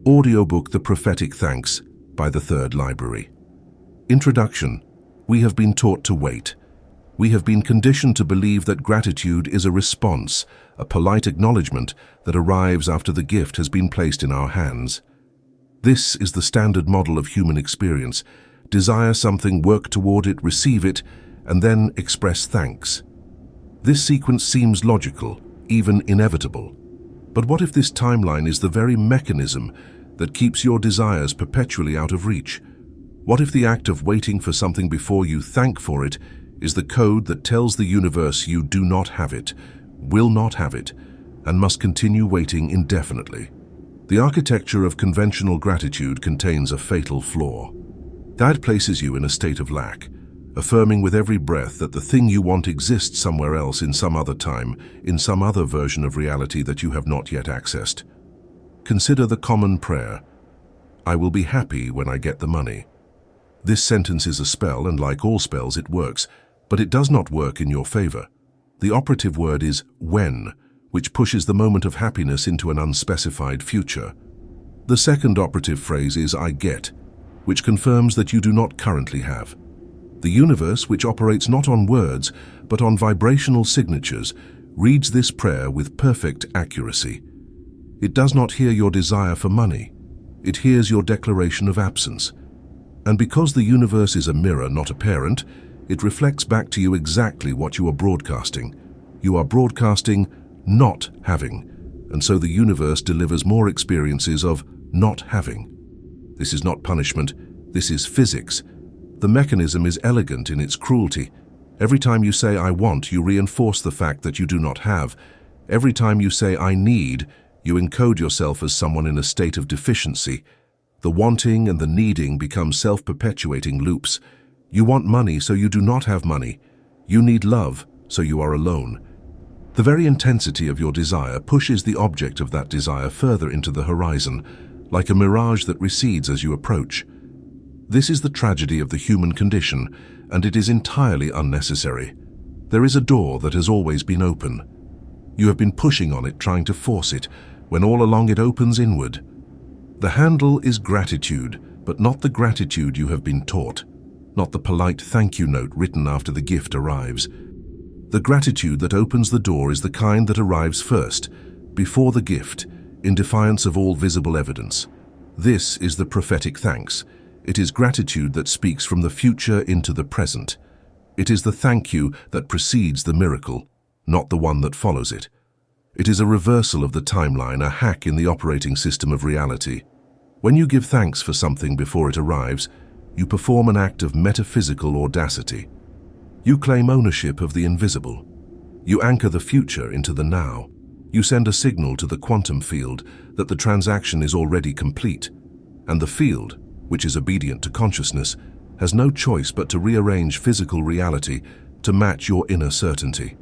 Audiobook The Prophetic Thanks by the Third Library. Introduction. We have been taught to wait. We have been conditioned to believe that gratitude is a response, a polite acknowledgement that arrives after the gift has been placed in our hands. This is the standard model of human experience. Desire something, work toward it, receive it, and then express thanks. This sequence seems logical, even inevitable. But what if this timeline is the very mechanism that keeps your desires perpetually out of reach? What if the act of waiting for something before you thank for it is the code that tells the universe you do not have it, will not have it, and must continue waiting indefinitely? The architecture of conventional gratitude contains a fatal flaw. That places you in a state of lack, affirming with every breath that the thing you want exists somewhere else in some other time, in some other version of reality that you have not yet accessed. Consider the common prayer, "I will be happy when I get the money." This sentence is a spell, and like all spells, it works, but it does not work in your favor. The operative word is when, which pushes the moment of happiness into an unspecified future. The second operative phrase is "I get," which confirms that you do not currently have. The universe, which operates not on words, but on vibrational signatures, reads this prayer with perfect accuracy. It does not hear your desire for money. It hears your declaration of absence. And because the universe is a mirror, not a parent, it reflects back to you exactly what you are broadcasting. You are broadcasting not having, and so the universe delivers more experiences of not having. This is not punishment, this is physics. The mechanism is elegant in its cruelty. Every time you say "I want," you reinforce the fact that you do not have. Every time you say "I need," you encode yourself as someone in a state of deficiency. The wanting and the needing become self-perpetuating loops. You want money, so you do not have money. You need love, so you are alone. The very intensity of your desire pushes the object of that desire further into the horizon, like a mirage that recedes as you approach. This is the tragedy of the human condition, and it is entirely unnecessary. There is a door that has always been open. You have been pushing on it, trying to force it, when all along it opens inward. The handle is gratitude, but not the gratitude you have been taught, not the polite thank you note written after the gift arrives. The gratitude that opens the door is the kind that arrives first, before the gift, in defiance of all visible evidence. This is the prophetic thanks. It is gratitude that speaks from the future into the present. It is the thank you that precedes the miracle, not the one that follows it. It is a reversal of the timeline, a hack in the operating system of reality. When you give thanks for something before it arrives, you perform an act of metaphysical audacity. You claim ownership of the invisible. You anchor the future into the now. You send a signal to the quantum field that the transaction is already complete, and the field, which is obedient to consciousness, has no choice but to rearrange physical reality to match your inner certainty.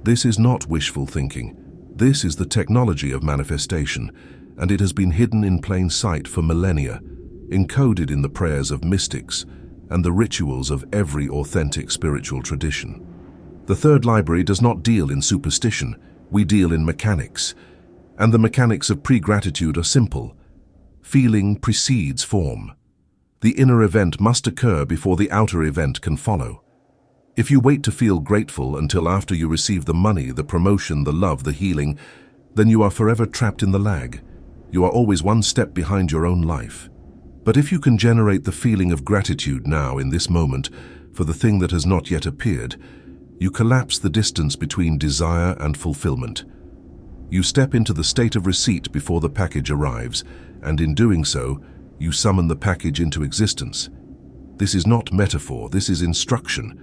This is not wishful thinking. This is the technology of manifestation, and it has been hidden in plain sight for millennia, encoded in the prayers of mystics and the rituals of every authentic spiritual tradition. The Third Library does not deal in superstition, we deal in mechanics, and the mechanics of pre-gratitude are simple. Feeling precedes form. The inner event must occur before the outer event can follow. If you wait to feel grateful until after you receive the money, the promotion, the love, the healing, then you are forever trapped in the lag. You are always one step behind your own life. But if you can generate the feeling of gratitude now in this moment for the thing that has not yet appeared, you collapse the distance between desire and fulfillment. You step into the state of receipt before the package arrives, and in doing so, you summon the package into existence. This is not metaphor, this is instruction.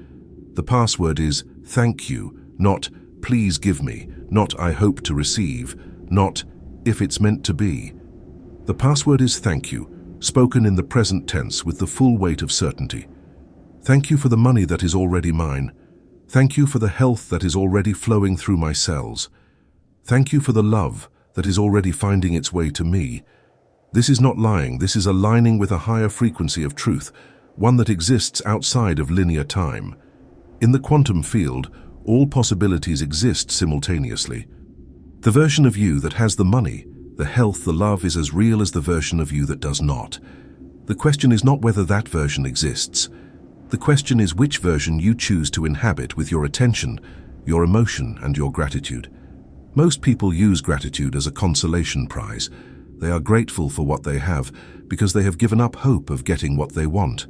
The password is "thank you," not "please give me," not "I hope to receive," not "if it's meant to be." The password is "thank you," spoken in the present tense with the full weight of certainty. Thank you for the money that is already mine. Thank you for the health that is already flowing through my cells. Thank you for the love that is already finding its way to me. This is not lying, this is aligning with a higher frequency of truth, one that exists outside of linear time. In the quantum field, all possibilities exist simultaneously. The version of you that has the money The health, the love is as real as the version of you that does not. The question is not whether that version exists. The question is which version you choose to inhabit with your attention, your emotion, and your gratitude. Most people use gratitude as a consolation prize. They are grateful for what they have because they have given up hope of getting what they want.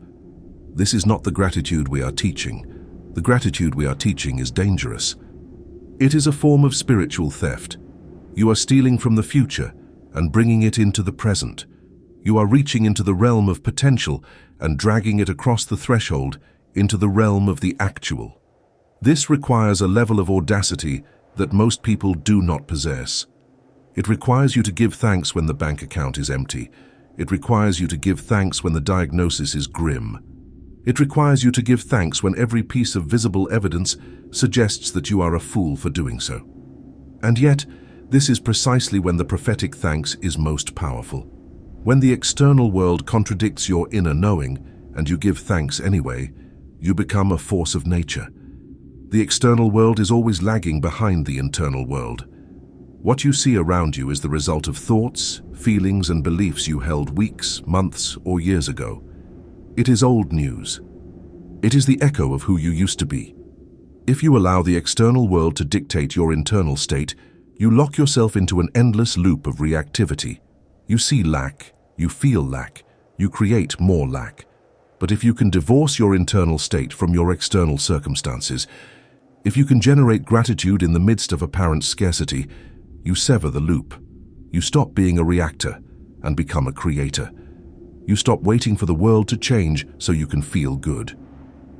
This is not the gratitude we are teaching. The gratitude we are teaching is dangerous. It is a form of spiritual theft. You are stealing from the future and bringing it into the present. You are reaching into the realm of potential and dragging it across the threshold into the realm of the actual. This requires a level of audacity that most people do not possess. It requires you to give thanks when the bank account is empty. It requires you to give thanks when the diagnosis is grim. It requires you to give thanks when every piece of visible evidence suggests that you are a fool for doing so. And yet, this is precisely when the prophetic thanks is most powerful. When the external world contradicts your inner knowing and you give thanks anyway, you become a force of nature. The external world is always lagging behind the internal world. What you see around you is the result of thoughts, feelings, and beliefs you held weeks, months, or years ago. It is old news. It is the echo of who you used to be. If you allow the external world to dictate your internal state, you lock yourself into an endless loop of reactivity. You see lack, you feel lack, you create more lack. But if you can divorce your internal state from your external circumstances, if you can generate gratitude in the midst of apparent scarcity, you sever the loop. You stop being a reactor and become a creator. You stop waiting for the world to change so you can feel good.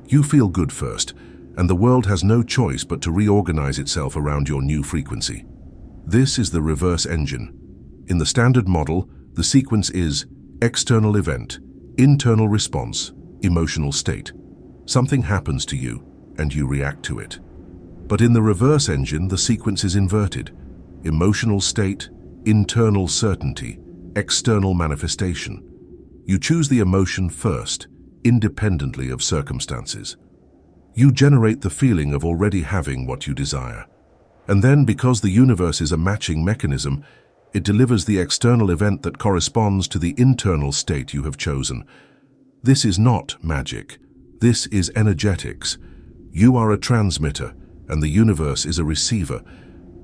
You feel good first, and the world has no choice but to reorganize itself around your new frequency. This is the reverse engine. In the standard model, the sequence is external event, internal response, emotional state. Something happens to you, and you react to it. But in the reverse engine, the sequence is inverted. Emotional state, internal certainty, external manifestation. You choose the emotion first, independently of circumstances. You generate the feeling of already having what you desire. And then, because the universe is a matching mechanism, it delivers the external event that corresponds to the internal state you have chosen. This is not magic. This is energetics. You are a transmitter, and the universe is a receiver.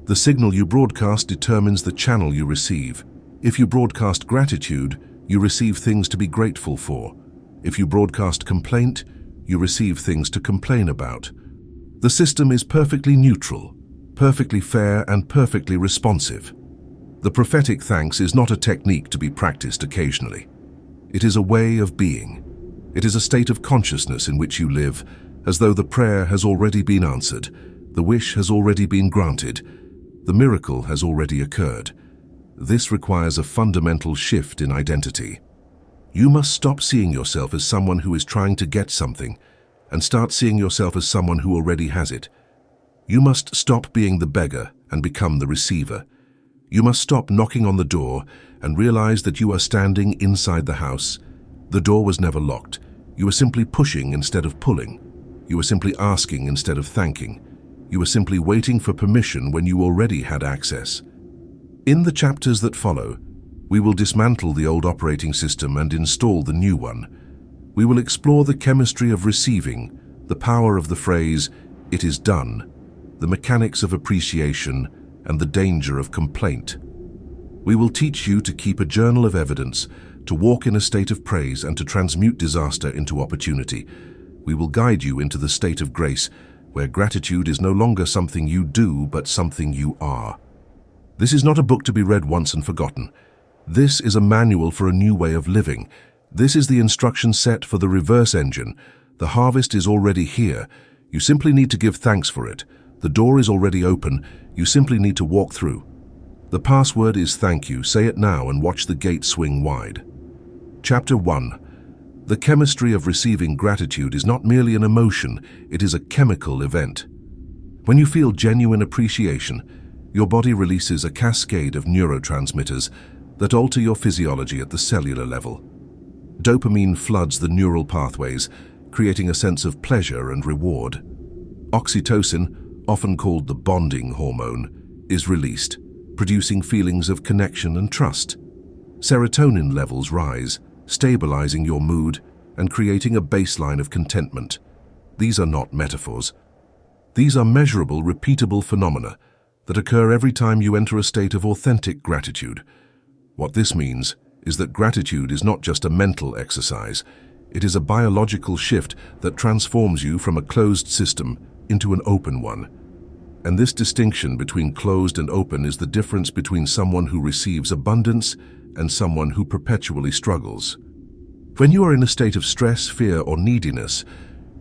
The signal you broadcast determines the channel you receive. If you broadcast gratitude, you receive things to be grateful for. If you broadcast complaint, you receive things to complain about. The system is perfectly neutral, perfectly fair, and perfectly responsive. The prophetic thanks is not a technique to be practiced occasionally. It is a way of being. It is a state of consciousness in which you live, as though the prayer has already been answered, the wish has already been granted, the miracle has already occurred. This requires a fundamental shift in identity. You must stop seeing yourself as someone who is trying to get something and start seeing yourself as someone who already has it. You must stop being the beggar and become the receiver. You must stop knocking on the door and realize that you are standing inside the house. The door was never locked. You were simply pushing instead of pulling. You were simply asking instead of thanking. You were simply waiting for permission when you already had access. In the chapters that follow, we will dismantle the old operating system and install the new one. We will explore the chemistry of receiving, the power of the phrase, "It is done," the mechanics of appreciation, and the danger of complaint. We will teach you to keep a journal of evidence, to walk in a state of praise, and to transmute disaster into opportunity. We will guide you into the state of grace, where gratitude is no longer something you do, but something you are. This is not a book to be read once and forgotten. This is a manual for a new way of living. This is the instruction set for the reverse engine. The harvest is already here. You simply need to give thanks for it. The door is already open. You simply need to walk through. The password is thank you. Say it now and watch the gate swing wide. Chapter 1. The chemistry of receiving gratitude is not merely an emotion, it is a chemical event. When you feel genuine appreciation, your body releases a cascade of neurotransmitters that alter your physiology at the cellular level. Dopamine floods the neural pathways, creating a sense of pleasure and reward. Oxytocin, often called the bonding hormone, is released, producing feelings of connection and trust. Serotonin levels rise, stabilizing your mood and creating a baseline of contentment. These are not metaphors. These are measurable, repeatable phenomena that occur every time you enter a state of authentic gratitude. What this means is that gratitude is not just a mental exercise. It is a biological shift that transforms you from a closed system into an open one. And this distinction between closed and open is the difference between someone who receives abundance and someone who perpetually struggles. When you are in a state of stress, fear, or neediness,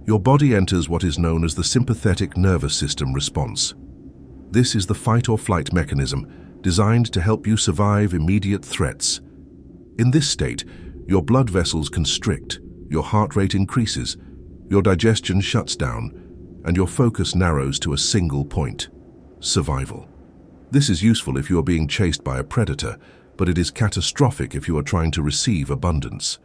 your body enters what is known as the sympathetic nervous system response. This is the fight or flight mechanism designed to help you survive immediate threats. In this state, your blood vessels constrict, your heart rate increases, your digestion shuts down, and your focus narrows to a single point: survival. This is useful if you are being chased by a predator, but it is catastrophic if you are trying to receive abundance.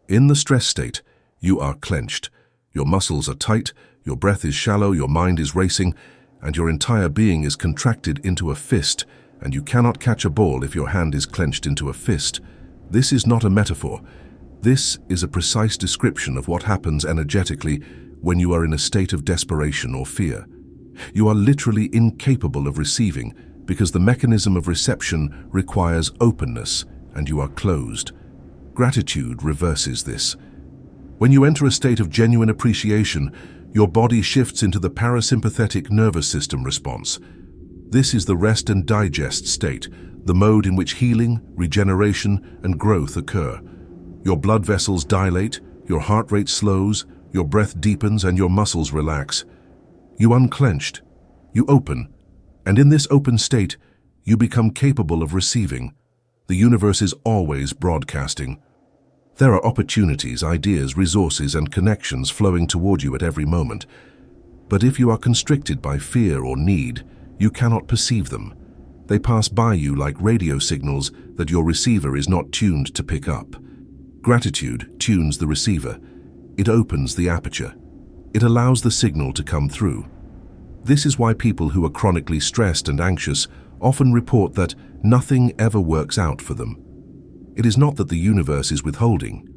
In the stress state, you are clenched. Your muscles are tight, your breath is shallow, your mind is racing, and your entire being is contracted into a fist, and you cannot catch a ball if your hand is clenched into a fist. This is not a metaphor. This is a precise description of what happens energetically when you are in a state of desperation or fear. You are literally incapable of receiving because the mechanism of reception requires openness, and you are closed. Gratitude reverses this. When you enter a state of genuine appreciation, your body shifts into the parasympathetic nervous system response. This is the rest and digest state, the mode in which healing, regeneration, and growth occur. Your blood vessels dilate, your heart rate slows, your breath deepens, and your muscles relax. You unclenched, you open, and in this open state, you become capable of receiving. The universe is always broadcasting. There are opportunities, ideas, resources, and connections flowing toward you at every moment. But if you are constricted by fear or need, you cannot perceive them. They pass by you like radio signals that your receiver is not tuned to pick up. Gratitude tunes the receiver. It opens the aperture. It allows the signal to come through. This is why people who are chronically stressed and anxious often report that nothing ever works out for them. It is not that the universe is withholding.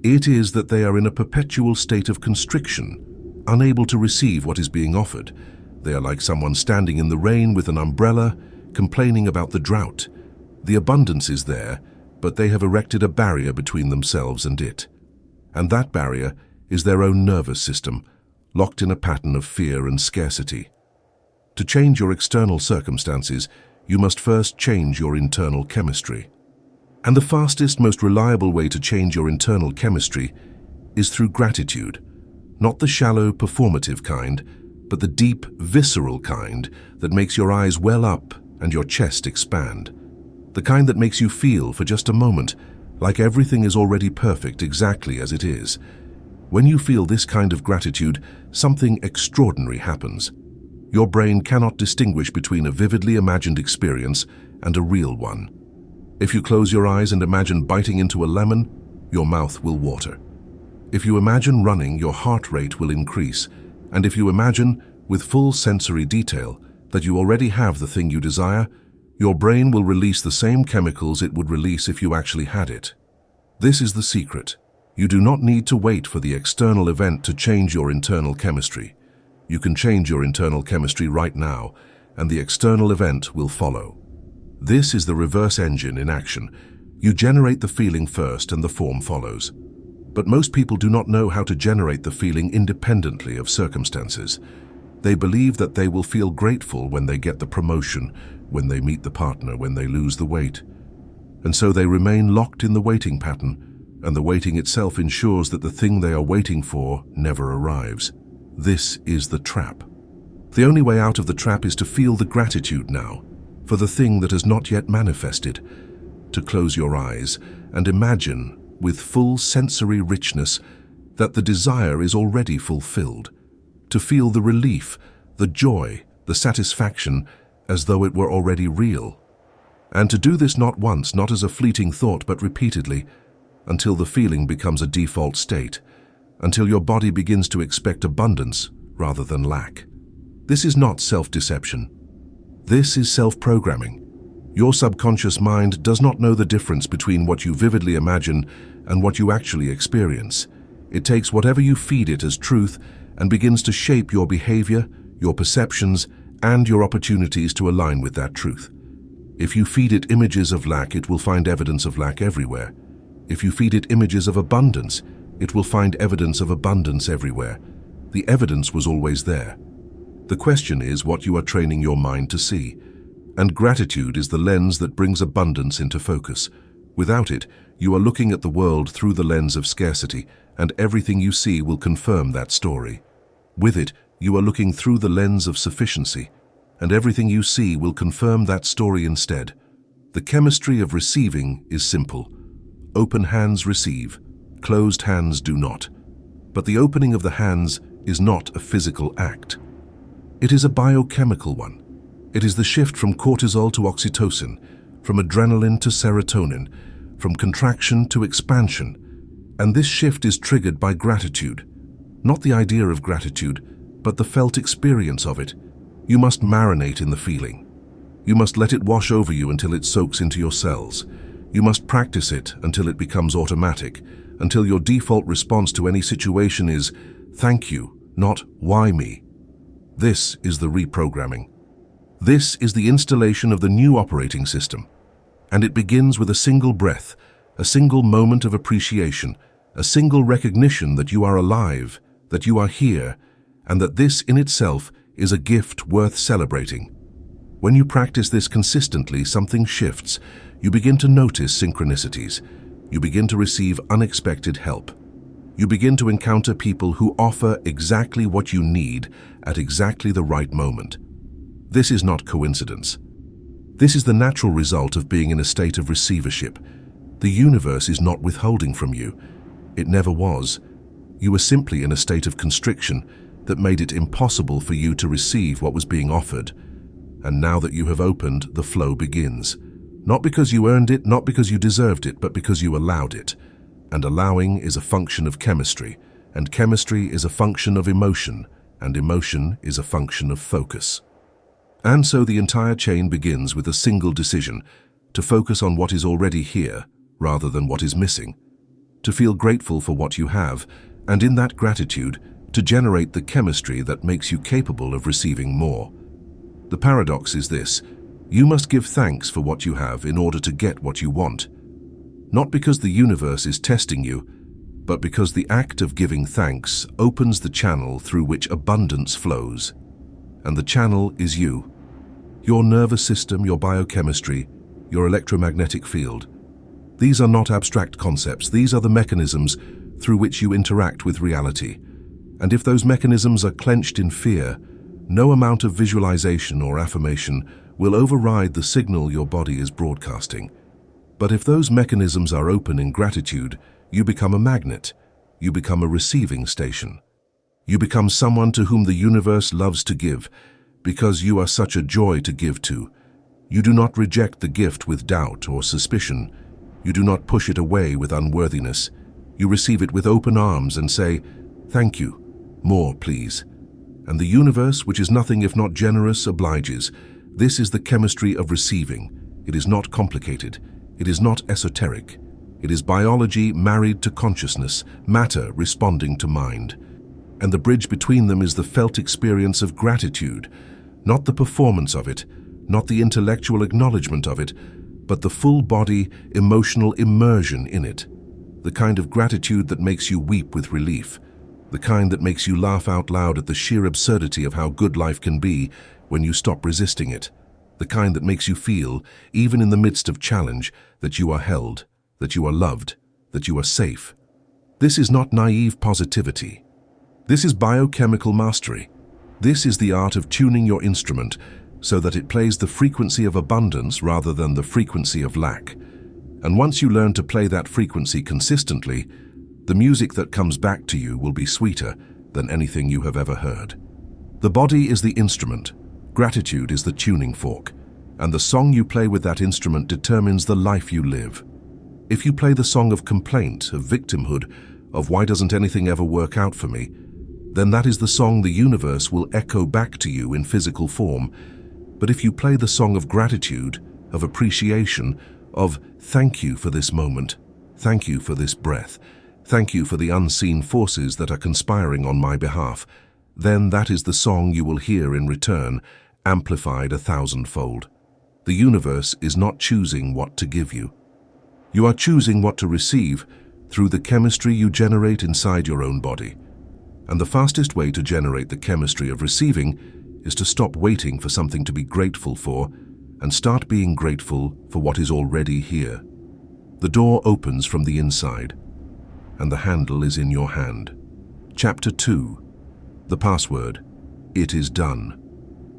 It is that they are in a perpetual state of constriction, unable to receive what is being offered. They are like someone standing in the rain with an umbrella, complaining about the drought. The abundance is there, but they have erected a barrier between themselves and it. And that barrier is their own nervous system, locked in a pattern of fear and scarcity. To change your external circumstances, you must first change your internal chemistry. And the fastest, most reliable way to change your internal chemistry is through gratitude. Not the shallow, performative kind, but the deep, visceral kind that makes your eyes well up and your chest expand. The kind that makes you feel, for just a moment, like everything is already perfect exactly as it is. When you feel this kind of gratitude, something extraordinary happens. Your brain cannot distinguish between a vividly imagined experience and a real one. If you close your eyes and imagine biting into a lemon, your mouth will water. If you imagine running, your heart rate will increase. And if you imagine, with full sensory detail, that you already have the thing you desire, your brain will release the same chemicals it would release if you actually had it. This is the secret. You do not need to wait for the external event to change your internal chemistry. You can change your internal chemistry right now, and the external event will follow. This is the reverse engine in action. You generate the feeling first and the form follows. But most people do not know how to generate the feeling independently of circumstances. They believe that they will feel grateful when they get the promotion, when they meet the partner, when they lose the weight. And so they remain locked in the waiting pattern, and the waiting itself ensures that the thing they are waiting for never arrives. This is the trap. The only way out of the trap is to feel the gratitude now, for the thing that has not yet manifested, to close your eyes and imagine with full sensory richness that the desire is already fulfilled, to feel the relief, the joy, the satisfaction as though it were already real. And to do this not once, not as a fleeting thought, but repeatedly, until the feeling becomes a default state, until your body begins to expect abundance rather than lack. This is not self-deception. This is self-programming. Your subconscious mind does not know the difference between what you vividly imagine and what you actually experience. It takes whatever you feed it as truth and begins to shape your behavior, your perceptions, and your opportunities to align with that truth. If you feed it images of lack, it will find evidence of lack everywhere. If you feed it images of abundance, it will find evidence of abundance everywhere. The evidence was always there. The question is what you are training your mind to see. And gratitude is the lens that brings abundance into focus. Without it, you are looking at the world through the lens of scarcity, and everything you see will confirm that story. With it, you are looking through the lens of sufficiency, and everything you see will confirm that story instead. The chemistry of receiving is simple. Open hands receive, closed hands do not. But the opening of the hands is not a physical act. It is a biochemical one. It is the shift from cortisol to oxytocin, from adrenaline to serotonin, from contraction to expansion. And this shift is triggered by gratitude. Not the idea of gratitude, but the felt experience of it. You must marinate in the feeling. You must let it wash over you until it soaks into your cells. You must practice it until it becomes automatic, until your default response to any situation is, "Thank you," not "Why me?" This is the reprogramming. This is the installation of the new operating system. And it begins with a single breath, a single moment of appreciation, a single recognition that you are alive, that you are here, and that this in itself is a gift worth celebrating. When you practice this consistently, something shifts. You begin to notice synchronicities. You begin to receive unexpected help. You begin to encounter people who offer exactly what you need at exactly the right moment. This is not coincidence. This is the natural result of being in a state of receivership. The universe is not withholding from you. It never was. You were simply in a state of constriction that made it impossible for you to receive what was being offered. And now that you have opened, the flow begins. Not because you earned it, not because you deserved it, but because you allowed it. And allowing is a function of chemistry, and chemistry is a function of emotion, and emotion is a function of focus. And so the entire chain begins with a single decision, to focus on what is already here, rather than what is missing. To feel grateful for what you have, and in that gratitude, to generate the chemistry that makes you capable of receiving more. The paradox is this: you must give thanks for what you have in order to get what you want. Not because the universe is testing you, but because the act of giving thanks opens the channel through which abundance flows. And the channel is you. Your nervous system, your biochemistry, your electromagnetic field. These are not abstract concepts. These are the mechanisms through which you interact with reality. And if those mechanisms are clenched in fear, no amount of visualization or affirmation will override the signal your body is broadcasting. But if those mechanisms are open in gratitude, you become a magnet. You become a receiving station. You become someone to whom the universe loves to give, because you are such a joy to give to. You do not reject the gift with doubt or suspicion. You do not push it away with unworthiness. You receive it with open arms and say, "Thank you. More, please." And the universe, which is nothing if not generous, obliges. This is the chemistry of receiving. It is not complicated. It is not esoteric. It is biology married to consciousness, matter responding to mind. And the bridge between them is the felt experience of gratitude, not the performance of it, not the intellectual acknowledgement of it, but the full-body, emotional immersion in it. The kind of gratitude that makes you weep with relief. The kind that makes you laugh out loud at the sheer absurdity of how good life can be when you stop resisting it. The kind that makes you feel, even in the midst of challenge, that you are held, that you are loved, that you are safe. This is not naive positivity. This is biochemical mastery. This is the art of tuning your instrument so that it plays the frequency of abundance rather than the frequency of lack. And once you learn to play that frequency consistently, the music that comes back to you will be sweeter than anything you have ever heard. The body is the instrument. Gratitude is the tuning fork. And the song you play with that instrument determines the life you live. If you play the song of complaint, of victimhood, of why doesn't anything ever work out for me, then that is the song the universe will echo back to you in physical form. But if you play the song of gratitude, of appreciation, of thank you for this moment, thank you for this breath, thank you for the unseen forces that are conspiring on my behalf, then that is the song you will hear in return, amplified 1,000-fold. The universe is not choosing what to give you. You are choosing what to receive through the chemistry you generate inside your own body. And the fastest way to generate the chemistry of receiving is to stop waiting for something to be grateful for and start being grateful for what is already here. The door opens from the inside, and the handle is in your hand. Chapter 2. The password. It is done.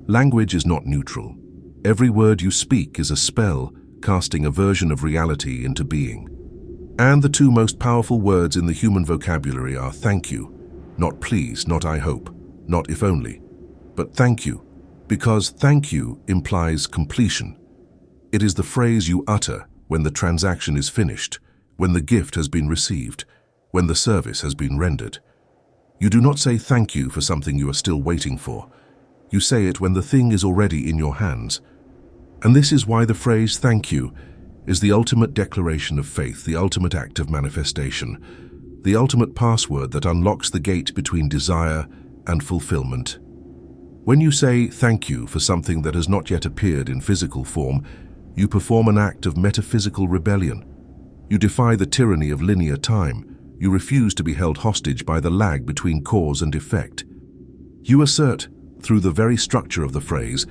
Language is not neutral. Every word you speak is a spell, casting a version of reality into being. And the two most powerful words in the human vocabulary are thank you, not please, not I hope, not if only, but thank you, because thank you implies completion. It is the phrase you utter when the transaction is finished, when the gift has been received, when the service has been rendered. You do not say thank you for something you are still waiting for. You say it when the thing is already in your hands. And this is why the phrase thank you is the ultimate declaration of faith, the ultimate act of manifestation, the ultimate password that unlocks the gate between desire and fulfillment. When you say thank you for something that has not yet appeared in physical form, you perform an act of metaphysical rebellion. You defy the tyranny of linear time. You refuse to be held hostage by the lag between cause and effect. You assert, through the very structure of the phrase,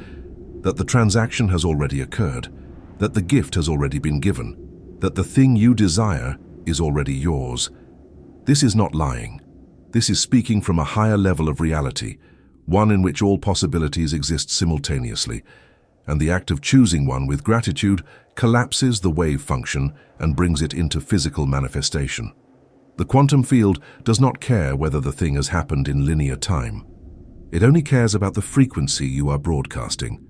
that the transaction has already occurred, that the gift has already been given, that the thing you desire is already yours. This is not lying. This is speaking from a higher level of reality, one in which all possibilities exist simultaneously, and the act of choosing one with gratitude collapses the wave function and brings it into physical manifestation. The quantum field does not care whether the thing has happened in linear time. It only cares about the frequency you are broadcasting.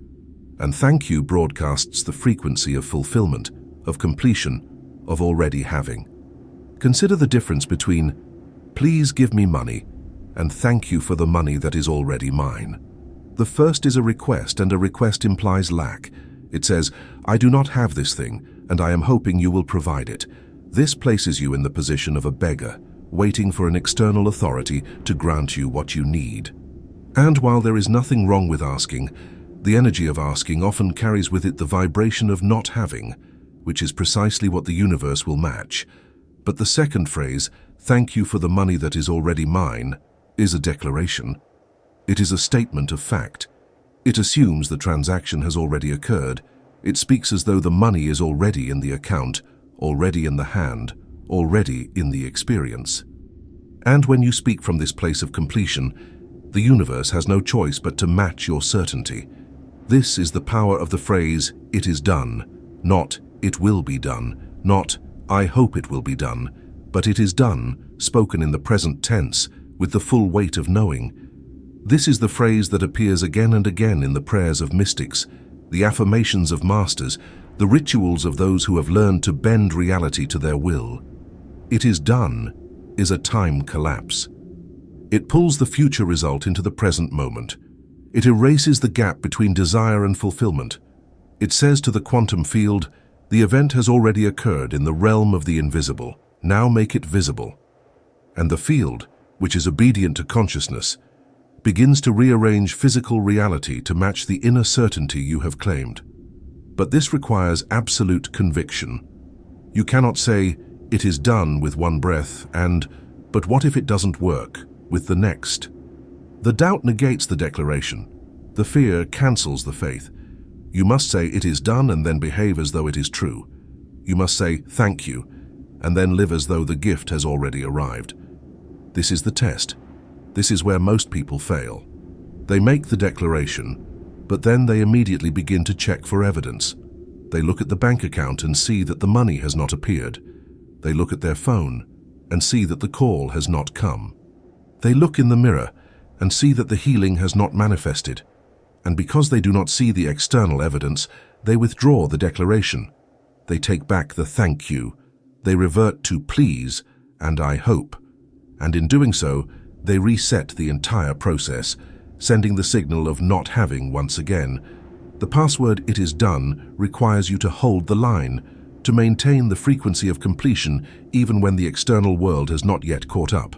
And thank you broadcasts the frequency of fulfillment, of completion, of already having. Consider the difference between please give me money and thank you for the money that is already mine. The first is a request, and a request implies lack. It says, I do not have this thing, and I am hoping you will provide it. This places you in the position of a beggar, waiting for an external authority to grant you what you need. And while there is nothing wrong with asking, the energy of asking often carries with it the vibration of not having, which is precisely what the universe will match. But the second phrase, thank you for the money that is already mine, is a declaration. It is a statement of fact. It assumes the transaction has already occurred. It speaks as though the money is already in the account, already in the hand, already in the experience. And when you speak from this place of completion, the universe has no choice but to match your certainty. This is the power of the phrase, it is done, not it will be done, not I hope it will be done, but it is done, spoken in the present tense, with the full weight of knowing. This is the phrase that appears again and again in the prayers of mystics, the affirmations of masters, the rituals of those who have learned to bend reality to their will. It is done is a time collapse. It pulls the future result into the present moment. It erases the gap between desire and fulfillment. It says to the quantum field, the event has already occurred in the realm of the invisible. Now make it visible. And the field, which is obedient to consciousness, begins to rearrange physical reality to match the inner certainty you have claimed. But this requires absolute conviction. You cannot say, it is done with one breath, and, but what if it doesn't work, with the next? The doubt negates the declaration. The fear cancels the faith. You must say it is done and then behave as though it is true. You must say thank you, and then live as though the gift has already arrived. This is the test. This is where most people fail. They make the declaration, but then they immediately begin to check for evidence. They look at the bank account and see that the money has not appeared. They look at their phone and see that the call has not come. They look in the mirror and see that the healing has not manifested. And because they do not see the external evidence, they withdraw the declaration. They take back the thank you. They revert to please and I hope. And in doing so, they reset the entire process, sending the signal of not having once again. The password "it is done" requires you to hold the line, to maintain the frequency of completion even when the external world has not yet caught up.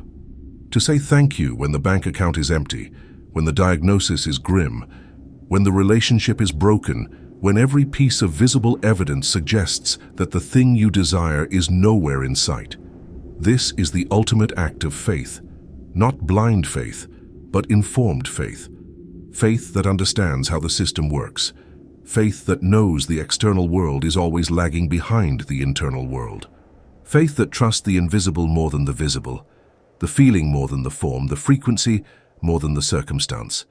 To say thank you when the bank account is empty, when the diagnosis is grim, when the relationship is broken, when every piece of visible evidence suggests that the thing you desire is nowhere in sight. This is the ultimate act of faith, not blind faith, but informed faith. Faith that understands how the system works. Faith that knows the external world is always lagging behind the internal world. Faith that trusts the invisible more than the visible, the feeling more than the form, the frequency more than the circumstance.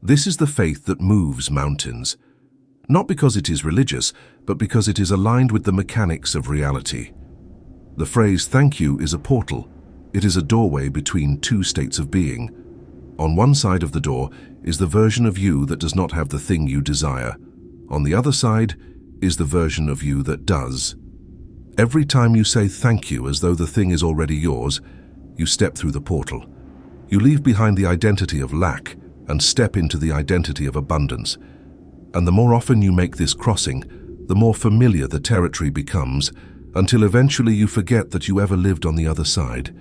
This is the faith that moves mountains, not because it is religious, but because it is aligned with the mechanics of reality. The phrase "thank you" is a portal. It is a doorway between two states of being. On one side of the door is the version of you that does not have the thing you desire. On the other side is the version of you that does. Every time you say thank you as though the thing is already yours, you step through the portal. You leave behind the identity of lack and step into the identity of abundance. And the more often you make this crossing, the more familiar the territory becomes, until eventually you forget that you ever lived on the other side.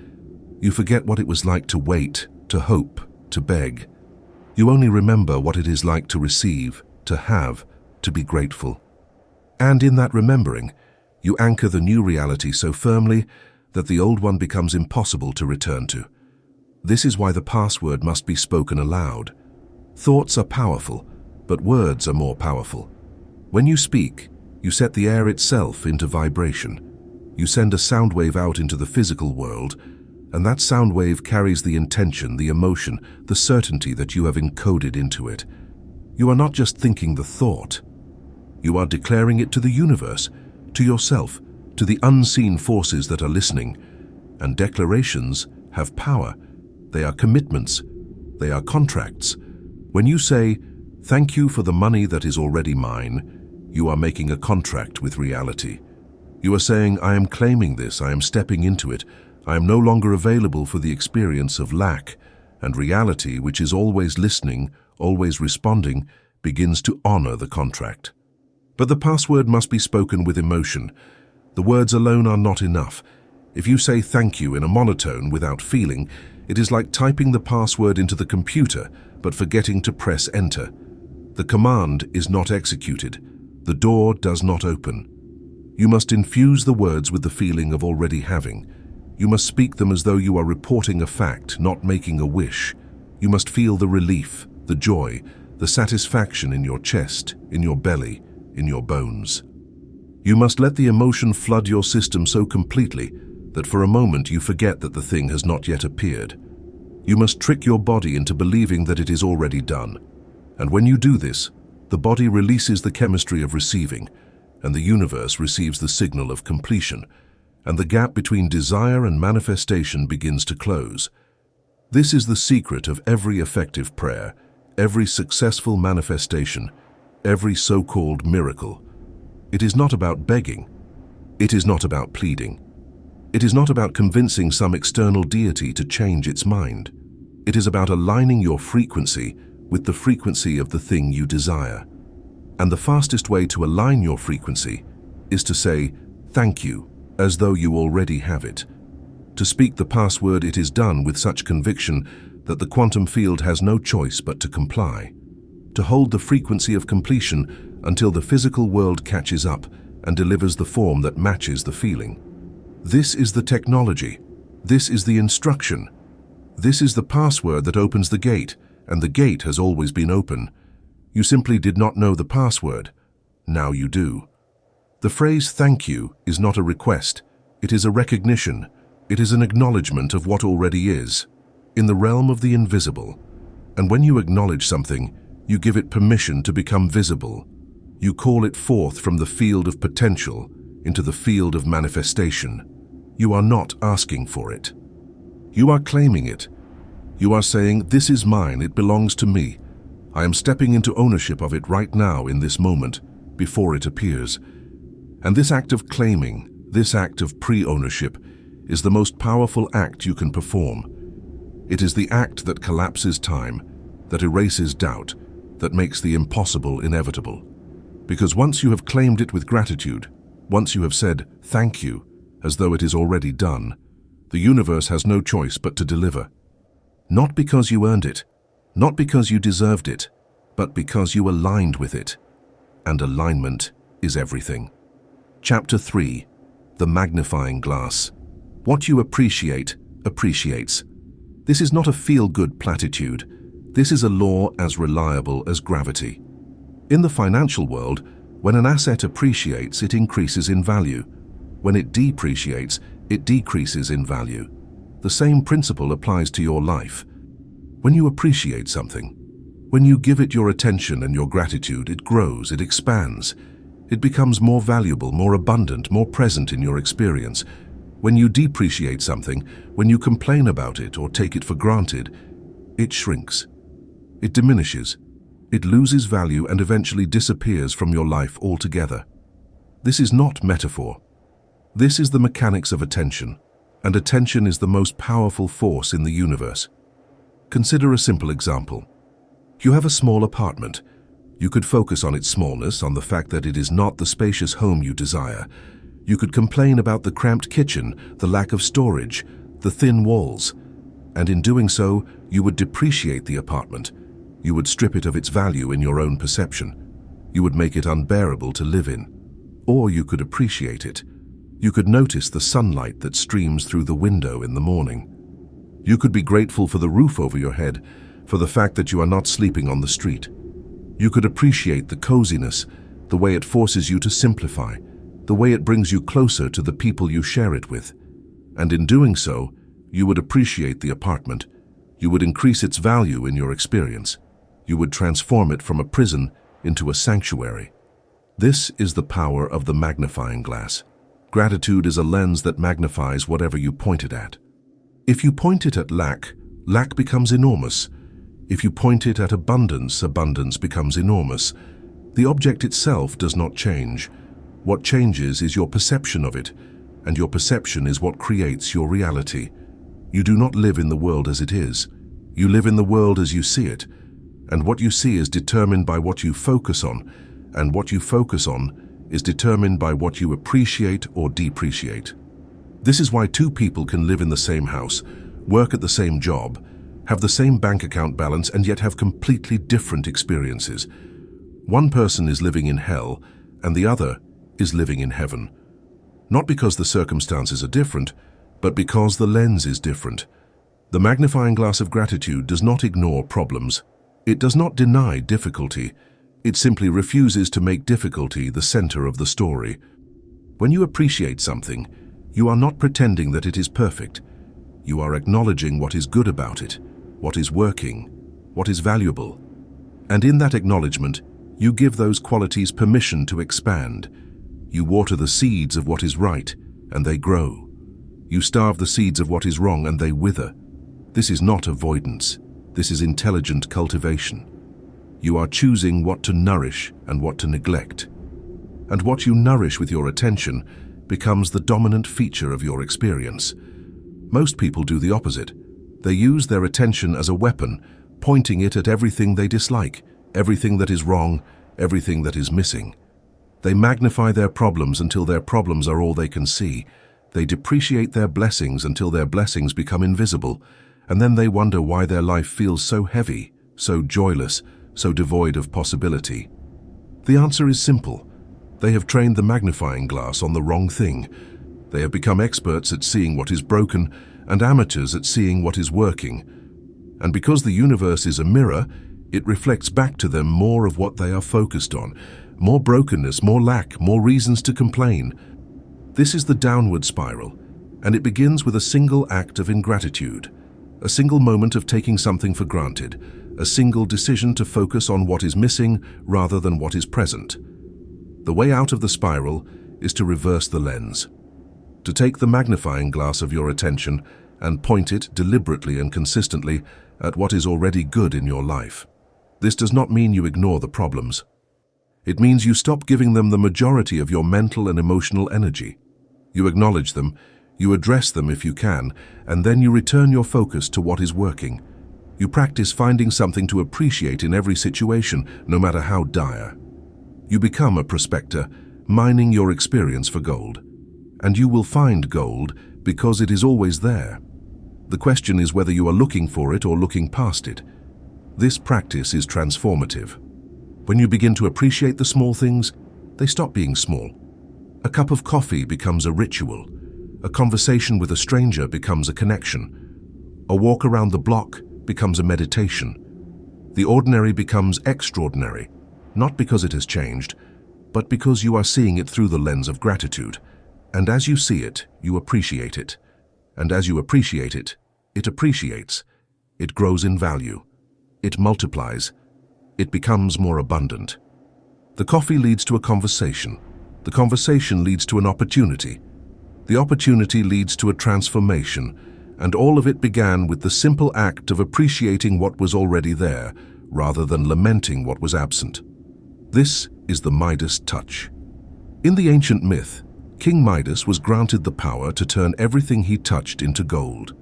You forget what it was like to wait, to hope, to beg. You only remember what it is like to receive, to have, to be grateful. And in that remembering, you anchor the new reality so firmly that the old one becomes impossible to return to. This is why the password must be spoken aloud. Thoughts are powerful, but words are more powerful. When you speak, you set the air itself into vibration. You send a sound wave out into the physical world, and that sound wave carries the intention, the emotion, the certainty that you have encoded into it. You are not just thinking the thought. You are declaring it to the universe, to yourself, to the unseen forces that are listening. And declarations have power. They are commitments. They are contracts. When you say, "Thank you for the money that is already mine," you are making a contract with reality. You are saying, "I am claiming this, I am stepping into it. I am no longer available for the experience of lack," and reality, which is always listening, always responding, begins to honor the contract. But the password must be spoken with emotion. The words alone are not enough. If you say thank you in a monotone without feeling, it is like typing the password into the computer but forgetting to press enter. The command is not executed. The door does not open. You must infuse the words with the feeling of already having. You must speak them as though you are reporting a fact, not making a wish. You must feel the relief, the joy, the satisfaction in your chest, in your belly, in your bones. You must let the emotion flood your system so completely that for a moment you forget that the thing has not yet appeared. You must trick your body into believing that it is already done. And when you do this, the body releases the chemistry of receiving, and the universe receives the signal of completion, and the gap between desire and manifestation begins to close. This is the secret of every effective prayer, every successful manifestation, every so-called miracle. It is not about begging. It is not about pleading. It is not about convincing some external deity to change its mind. It is about aligning your frequency with the frequency of the thing you desire. And the fastest way to align your frequency is to say thank you as though you already have it. To speak the password "it is done" with such conviction that the quantum field has no choice but to comply. To hold the frequency of completion until the physical world catches up and delivers the form that matches the feeling. This is the technology. This is the instruction. This is the password that opens the gate, and the gate has always been open. You simply did not know the password. Now you do. The phrase "thank you" is not a request. It is a recognition. It is an acknowledgement of what already is, in the realm of the invisible. And when you acknowledge something, you give it permission to become visible. You call it forth from the field of potential into the field of manifestation. You are not asking for it. You are claiming it. You are saying, "This is mine, it belongs to me. I am stepping into ownership of it right now in this moment, before it appears." And this act of claiming, this act of pre-ownership, is the most powerful act you can perform. It is the act that collapses time, that erases doubt, that makes the impossible inevitable. Because once you have claimed it with gratitude, once you have said thank you as though it is already done, the universe has no choice but to deliver. Not because you earned it, not because you deserved it, but because you aligned with it. And alignment is everything. Chapter 3. The Magnifying Glass. What you appreciate, appreciates. This is not a feel-good platitude. This is a law as reliable as gravity. In the financial world, when an asset appreciates, it increases in value. When it depreciates, it decreases in value. The same principle applies to your life. When you appreciate something, when you give it your attention and your gratitude, it grows, it expands. It becomes more valuable, more abundant, more present in your experience. When you depreciate something, when you complain about it or take it for granted, it shrinks. It diminishes. It loses value and eventually disappears from your life altogether. This is not metaphor. This is the mechanics of attention, and attention is the most powerful force in the universe. Consider a simple example. You have a small apartment. You could focus on its smallness, on the fact that it is not the spacious home you desire. You could complain about the cramped kitchen, the lack of storage, the thin walls. And in doing so, you would depreciate the apartment. You would strip it of its value in your own perception. You would make it unbearable to live in. Or you could appreciate it. You could notice the sunlight that streams through the window in the morning. You could be grateful for the roof over your head, for the fact that you are not sleeping on the street. You could appreciate the coziness, the way it forces you to simplify, the way it brings you closer to the people you share it with. And in doing so, you would appreciate the apartment. You would increase its value in your experience. You would transform it from a prison into a sanctuary. This is the power of the magnifying glass. Gratitude is a lens that magnifies whatever you point it at. If you point it at lack, lack becomes enormous. If you point it at abundance, abundance becomes enormous. The object itself does not change. What changes is your perception of it, and your perception is what creates your reality. You do not live in the world as it is. You live in the world as you see it, and what you see is determined by what you focus on, and what you focus on is determined by what you appreciate or depreciate. This is why two people can live in the same house, work at the same job, have the same bank account balance, and yet have completely different experiences. One person is living in hell, and the other is living in heaven. Not because the circumstances are different, but because the lens is different. The magnifying glass of gratitude does not ignore problems. It does not deny difficulty. It simply refuses to make difficulty the center of the story. When you appreciate something, you are not pretending that it is perfect. You are acknowledging what is good about it, what is working, what is valuable. And in that acknowledgement, you give those qualities permission to expand. You water the seeds of what is right, and they grow. You starve the seeds of what is wrong, and they wither. This is not avoidance. This is intelligent cultivation. You are choosing what to nourish and what to neglect. And what you nourish with your attention becomes the dominant feature of your experience. Most people do the opposite. They use their attention as a weapon, pointing it at everything they dislike, everything that is wrong, everything that is missing. They magnify their problems until their problems are all they can see. They depreciate their blessings until their blessings become invisible, and then they wonder why their life feels so heavy, so joyless, so devoid of possibility. The answer is simple. They have trained the magnifying glass on the wrong thing. They have become experts at seeing what is broken and amateurs at seeing what is working. And because the universe is a mirror, it reflects back to them more of what they are focused on. More brokenness, more lack, more reasons to complain. This is the downward spiral, and it begins with a single act of ingratitude, a single moment of taking something for granted, a single decision to focus on what is missing rather than what is present. The way out of the spiral is to reverse the lens, to take the magnifying glass of your attention and point it deliberately and consistently at what is already good in your life. This does not mean you ignore the problems. It means you stop giving them the majority of your mental and emotional energy. You acknowledge them, you address them if you can, and then you return your focus to what is working. You practice finding something to appreciate in every situation, no matter how dire. You become a prospector, mining your experience for gold. And you will find gold because it is always there. The question is whether you are looking for it or looking past it. This practice is transformative. When you begin to appreciate the small things, they stop being small. A cup of coffee becomes a ritual. A conversation with a stranger becomes a connection. A walk around the block becomes a meditation. The ordinary becomes extraordinary, not because it has changed, but because you are seeing it through the lens of gratitude. And as you see it, you appreciate it. And as you appreciate it, it appreciates. It grows in value. It multiplies. It becomes more abundant. The coffee leads to a conversation. The conversation leads to an opportunity. The opportunity leads to a transformation, and all of it began with the simple act of appreciating what was already there, rather than lamenting what was absent. This is the Midas touch. In the ancient myth, King Midas was granted the power to turn everything he touched into gold.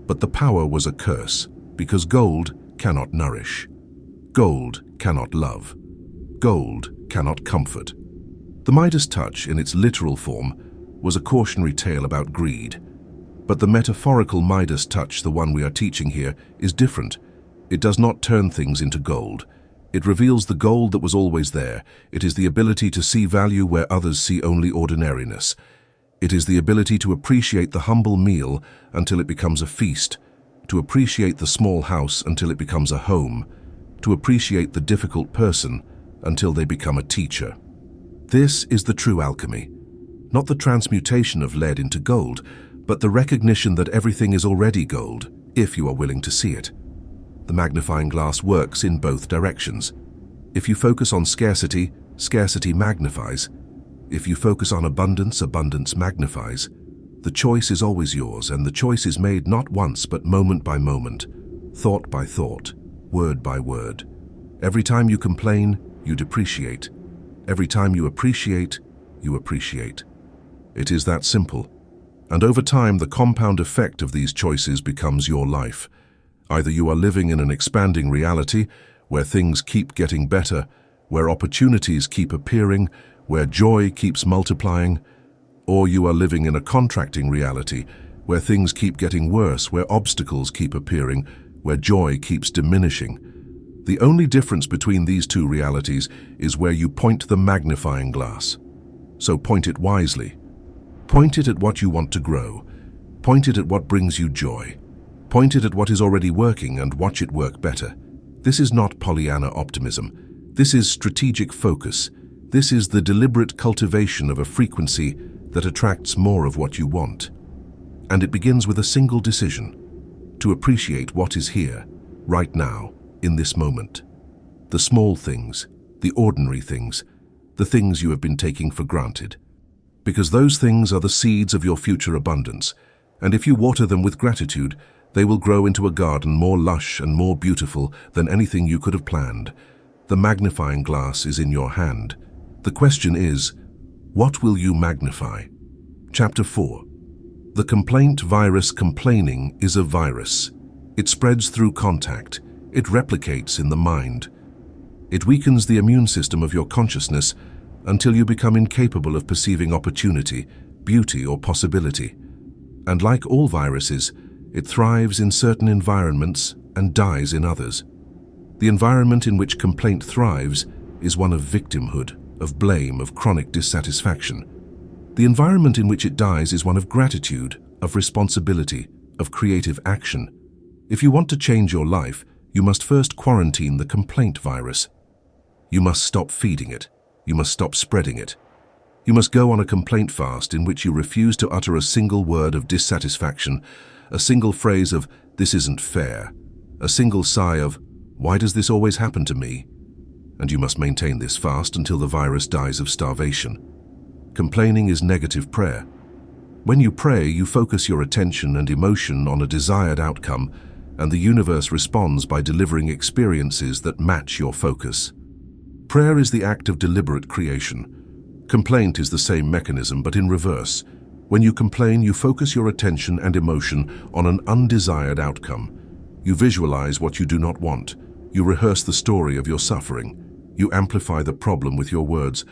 But the power was a curse, because gold cannot nourish. Gold cannot love. Gold cannot comfort. The Midas touch, in its literal form, was a cautionary tale about greed. But the metaphorical Midas touch, the one we are teaching here, is different. It does not turn things into gold. It reveals the gold that was always there. It is the ability to see value where others see only ordinariness. It is the ability to appreciate the humble meal until it becomes a feast, to appreciate the small house until it becomes a home, to appreciate the difficult person until they become a teacher. This is the true alchemy, not the transmutation of lead into gold, but the recognition that everything is already gold, if you are willing to see it. The magnifying glass works in both directions. If you focus on scarcity, scarcity magnifies. If you focus on abundance, abundance magnifies. The choice is always yours, and the choice is made not once but moment by moment, thought by thought, word by word. Every time you complain, you depreciate. Every time you appreciate, you appreciate. It is that simple. And over time, the compound effect of these choices becomes your life. Either you are living in an expanding reality, where things keep getting better, where opportunities keep appearing, where joy keeps multiplying, or you are living in a contracting reality, where things keep getting worse, where obstacles keep appearing, where joy keeps diminishing. The only difference between these two realities is where you point the magnifying glass. So point it wisely. Point it at what you want to grow. Point it at what brings you joy. Point it at what is already working and watch it work better. This is not Pollyanna optimism. This is strategic focus. This is the deliberate cultivation of a frequency that attracts more of what you want. And it begins with a single decision: to appreciate what is here, right now, in this moment. The small things, the ordinary things, the things you have been taking for granted. Because those things are the seeds of your future abundance, and if you water them with gratitude, they will grow into a garden more lush and more beautiful than anything you could have planned. The magnifying glass is in your hand. The question is, what will you magnify? Chapter 4. The complaint virus. Complaining is a virus. It spreads through contact. It replicates in the mind. It weakens the immune system of your consciousness until you become incapable of perceiving opportunity, beauty, or possibility. And like all viruses, it thrives in certain environments and dies in others. The environment in which complaint thrives is one of victimhood, of blame, of chronic dissatisfaction. The environment in which it dies is one of gratitude, of responsibility, of creative action. If you want to change your life, you must first quarantine the complaint virus. You must stop feeding it. You must stop spreading it. You must go on a complaint fast in which you refuse to utter a single word of dissatisfaction, a single phrase of, "This isn't fair," a single sigh of, "Why does this always happen to me?" And you must maintain this fast until the virus dies of starvation. Complaining is negative prayer. When you pray, you focus your attention and emotion on a desired outcome, and the universe responds by delivering experiences that match your focus. Prayer is the act of deliberate creation. Complaint is the same mechanism, but in reverse. When you complain, you focus your attention and emotion on an undesired outcome. You visualize what you do not want. You rehearse the story of your suffering. You amplify the problem with your words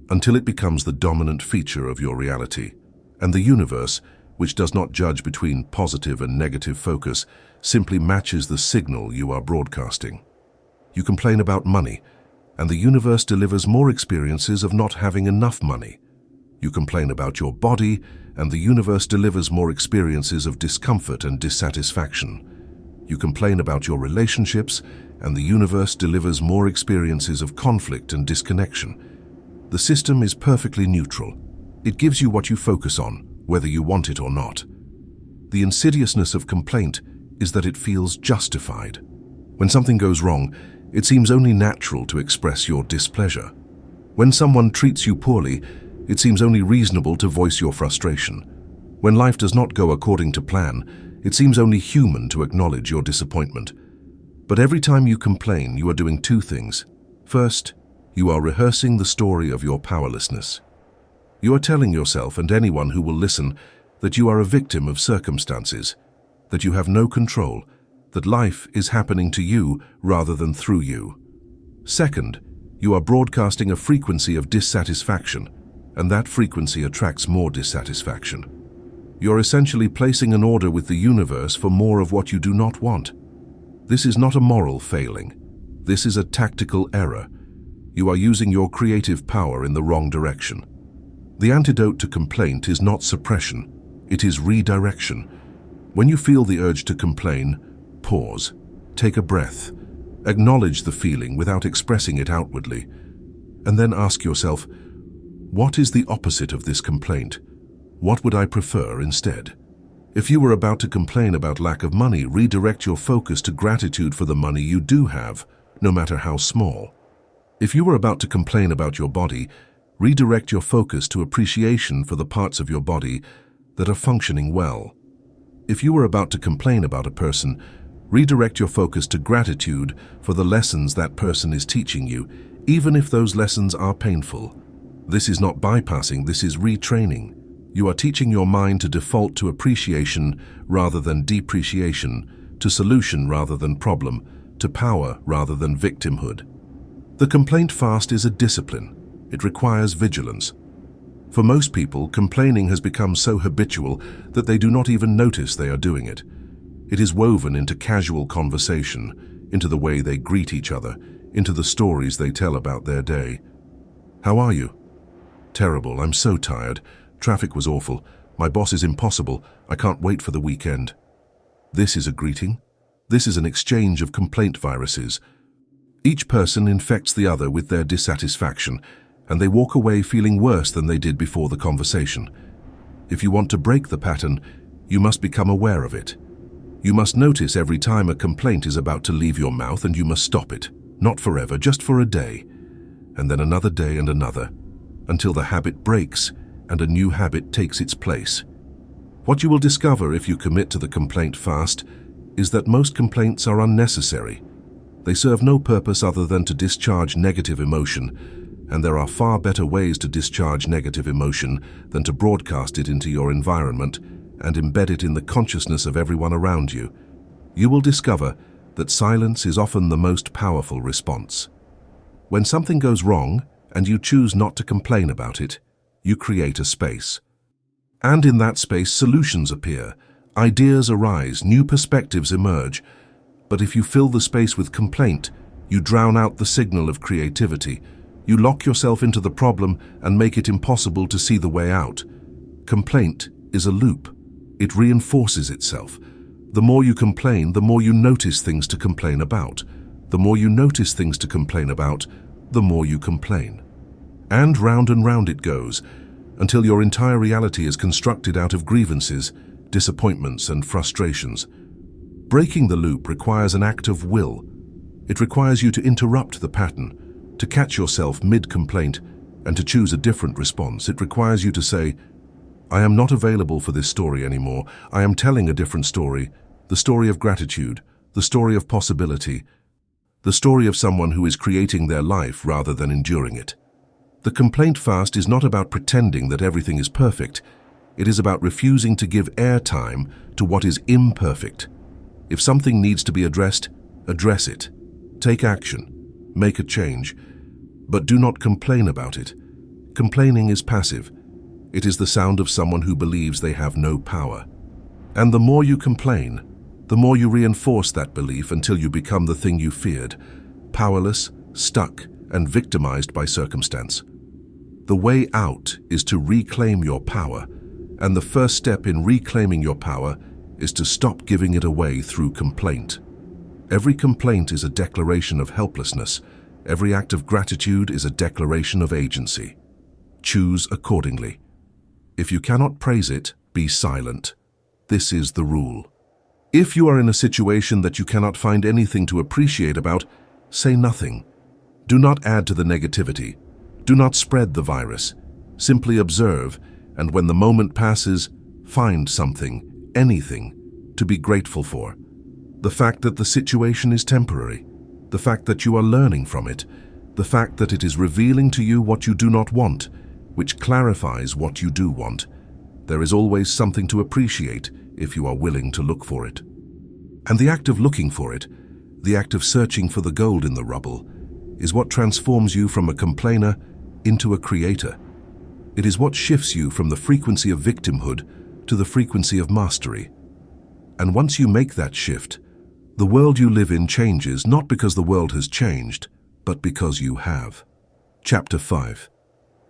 until it becomes the dominant feature of your reality. And the universe, which does not judge between positive and negative focus, simply matches the signal you are broadcasting. You complain about money, and the universe delivers more experiences of not having enough money. You complain about your body, and the universe delivers more experiences of discomfort and dissatisfaction. You complain about your relationships, and the universe delivers more experiences of conflict and disconnection. The system is perfectly neutral. It gives you what you focus on, whether you want it or not. The insidiousness of complaint is that it feels justified. When something goes wrong, it seems only natural to express your displeasure. When someone treats you poorly, it seems only reasonable to voice your frustration. When life does not go according to plan, it seems only human to acknowledge your disappointment. But every time you complain, you are doing two things. First, you are rehearsing the story of your powerlessness. You are telling yourself and anyone who will listen that you are a victim of circumstances, that you have no control, that life is happening to you rather than through you. Second, you are broadcasting a frequency of dissatisfaction, and that frequency attracts more dissatisfaction. You're essentially placing an order with the universe for more of what you do not want. This is not a moral failing. This is a tactical error. You are using your creative power in the wrong direction. The antidote to complaint is not suppression, it is redirection. When you feel the urge to complain, pause, take a breath, acknowledge the feeling without expressing it outwardly, and then ask yourself, what is the opposite of this complaint? What would I prefer instead? If you were about to complain about lack of money, redirect your focus to gratitude for the money you do have, no matter how small. If you were about to complain about your body, redirect your focus to appreciation for the parts of your body that are functioning well. If you were about to complain about a person, redirect your focus to gratitude for the lessons that person is teaching you, even if those lessons are painful. This is not bypassing, this is retraining. You are teaching your mind to default to appreciation rather than depreciation, to solution rather than problem, to power rather than victimhood. The complaint fast is a discipline. It requires vigilance. For most people, complaining has become so habitual that they do not even notice they are doing it. It is woven into casual conversation, into the way they greet each other, into the stories they tell about their day. How are you? Terrible, I'm so tired. Traffic was awful. My boss is impossible. I can't wait for the weekend. This is a greeting. This is an exchange of complaint viruses. Each person infects the other with their dissatisfaction, and they walk away feeling worse than they did before the conversation. If you want to break the pattern, you must become aware of it. You must notice every time a complaint is about to leave your mouth, and you must stop it. Not forever, just for a day. And then another day and another, until the habit breaks and a new habit takes its place. What you will discover if you commit to the complaint fast is that most complaints are unnecessary. They serve no purpose other than to discharge negative emotion, and there are far better ways to discharge negative emotion than to broadcast it into your environment and embed it in the consciousness of everyone around you. You will discover that silence is often the most powerful response. When something goes wrong and you choose not to complain about it, you create a space. And in that space, solutions appear, ideas arise, new perspectives emerge. But if you fill the space with complaint, you drown out the signal of creativity. You lock yourself into the problem and make it impossible to see the way out. Complaint is a loop. It reinforces itself. The more you complain, the more you notice things to complain about. The more you notice things to complain about, the more you complain. And round it goes, until your entire reality is constructed out of grievances, disappointments, and frustrations. Breaking the loop requires an act of will. It requires you to interrupt the pattern, to catch yourself mid-complaint, and to choose a different response. It requires you to say, I am not available for this story anymore. I am telling a different story, the story of gratitude, the story of possibility, the story of someone who is creating their life rather than enduring it. The complaint fast is not about pretending that everything is perfect. It is about refusing to give airtime to what is imperfect. If something needs to be addressed, address it. Take action. Make a change. But do not complain about it. Complaining is passive. It is the sound of someone who believes they have no power. And the more you complain, the more you reinforce that belief until you become the thing you feared, powerless, stuck, and victimized by circumstance. The way out is to reclaim your power, and the first step in reclaiming your power is to stop giving it away through complaint. Every complaint is a declaration of helplessness. Every act of gratitude is a declaration of agency. Choose accordingly. If you cannot praise it, be silent. This is the rule. If you are in a situation that you cannot find anything to appreciate about, say nothing. Do not add to the negativity. Do not spread the virus. Simply observe, and when the moment passes, find something, anything, to be grateful for. The fact that the situation is temporary, the fact that you are learning from it, the fact that it is revealing to you what you do not want, which clarifies what you do want. There is always something to appreciate if you are willing to look for it. And the act of looking for it, the act of searching for the gold in the rubble, is what transforms you from a complainer into a creator. It is what shifts you from the frequency of victimhood to the frequency of mastery. And once you make that shift, the world you live in changes not because the world has changed, but because you have. Chapter 5.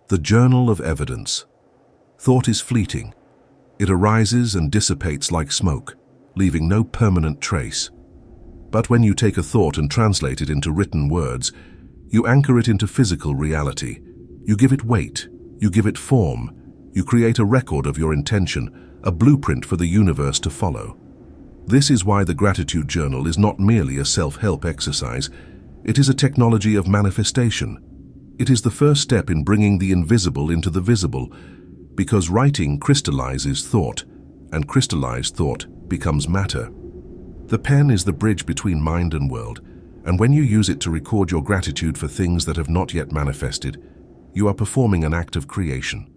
The Journal of Evidence. Thought is fleeting. It arises and dissipates like smoke, leaving no permanent trace. But when you take a thought and translate it into written words, you anchor it into physical reality. You give it weight. You give it form. You create a record of your intention, a blueprint for the universe to follow. This is why the Gratitude Journal is not merely a self-help exercise. It is a technology of manifestation. It is the first step in bringing the invisible into the visible, because writing crystallizes thought, and crystallized thought becomes matter. The pen is the bridge between mind and world, and when you use it to record your gratitude for things that have not yet manifested, you are performing an act of creation.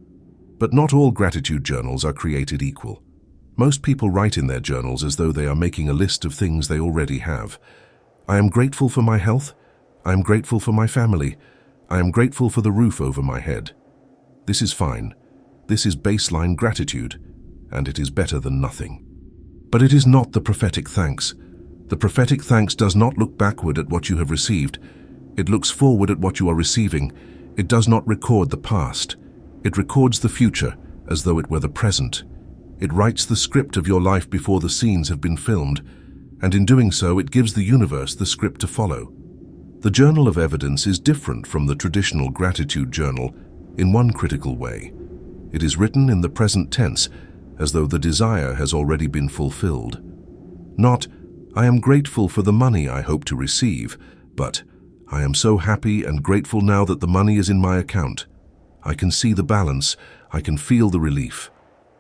But not all gratitude journals are created equal. Most people write in their journals as though they are making a list of things they already have. I am grateful for my health. I am grateful for my family. I am grateful for the roof over my head. This is fine. This is baseline gratitude, and it is better than nothing. But it is not the prophetic thanks. The prophetic thanks does not look backward at what you have received. It looks forward at what you are receiving. It does not record the past. It records the future as though it were the present. It writes the script of your life before the scenes have been filmed, and in doing so, it gives the universe the script to follow. The Journal of Evidence is different from the traditional gratitude journal in one critical way. It is written in the present tense, as though the desire has already been fulfilled. Not, I am grateful for the money I hope to receive, but I am so happy and grateful now that the money is in my account. I can see the balance. I can feel the relief.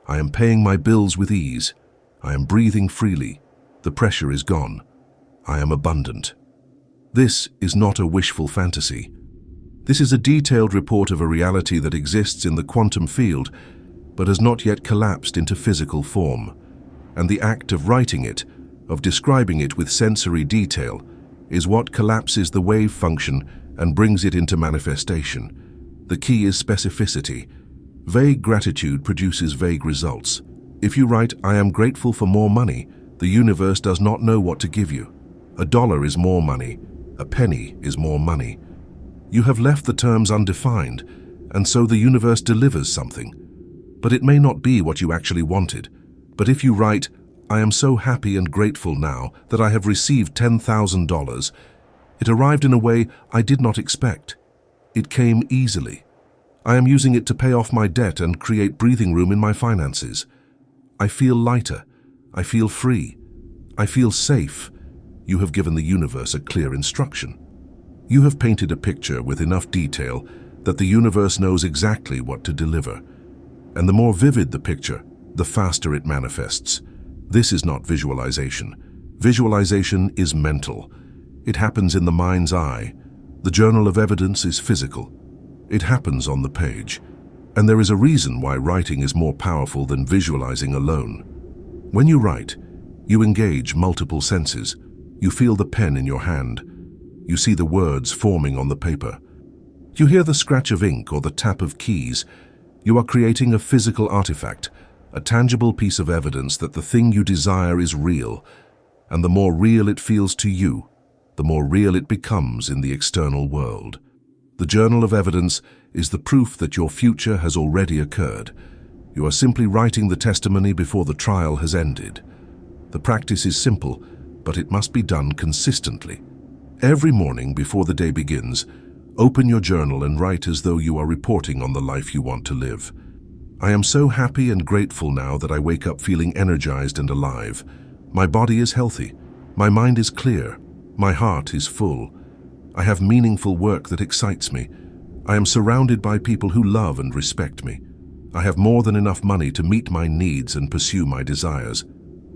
I am paying my bills with ease. I am breathing freely. The pressure is gone. I am abundant. This is not a wishful fantasy. This is a detailed report of a reality that exists in the quantum field, but has not yet collapsed into physical form. And the act of writing it, of describing it with sensory detail, is what collapses the wave function and brings it into manifestation. The key is specificity. Vague gratitude produces vague results. If you write, I am grateful for more money, the universe does not know what to give you. $1 is more money. A penny is more money. You have left the terms undefined, and so the universe delivers something. But it may not be what you actually wanted. But if you write, I am so happy and grateful now that I have received $10,000, it arrived in a way I did not expect. It came easily. I am using it to pay off my debt and create breathing room in my finances. I feel lighter. I feel free. I feel safe. You have given the universe a clear instruction. You have painted a picture with enough detail that the universe knows exactly what to deliver. And the more vivid the picture, the faster it manifests. This is not visualization. Visualization is mental. It happens in the mind's eye. The Journal of Evidence is physical. It happens on the page. And there is a reason why writing is more powerful than visualizing alone. When you write, You engage multiple senses. You feel the pen in your hand. You see the words forming on the paper. You hear the scratch of ink or the tap of keys. You are creating a physical artifact, a tangible piece of evidence that the thing you desire is real, and the more real it feels to you, the more real it becomes in the external world. The journal of evidence is the proof that your future has already occurred. You are simply writing the testimony before the trial has ended. The practice is simple, but it must be done consistently. Every morning before the day begins, open your journal and write as though you are reporting on the life you want to live. I am so happy and grateful now that I wake up feeling energized and alive. My body is healthy. My mind is clear. My heart is full. I have meaningful work that excites me. I am surrounded by people who love and respect me. I have more than enough money to meet my needs and pursue my desires.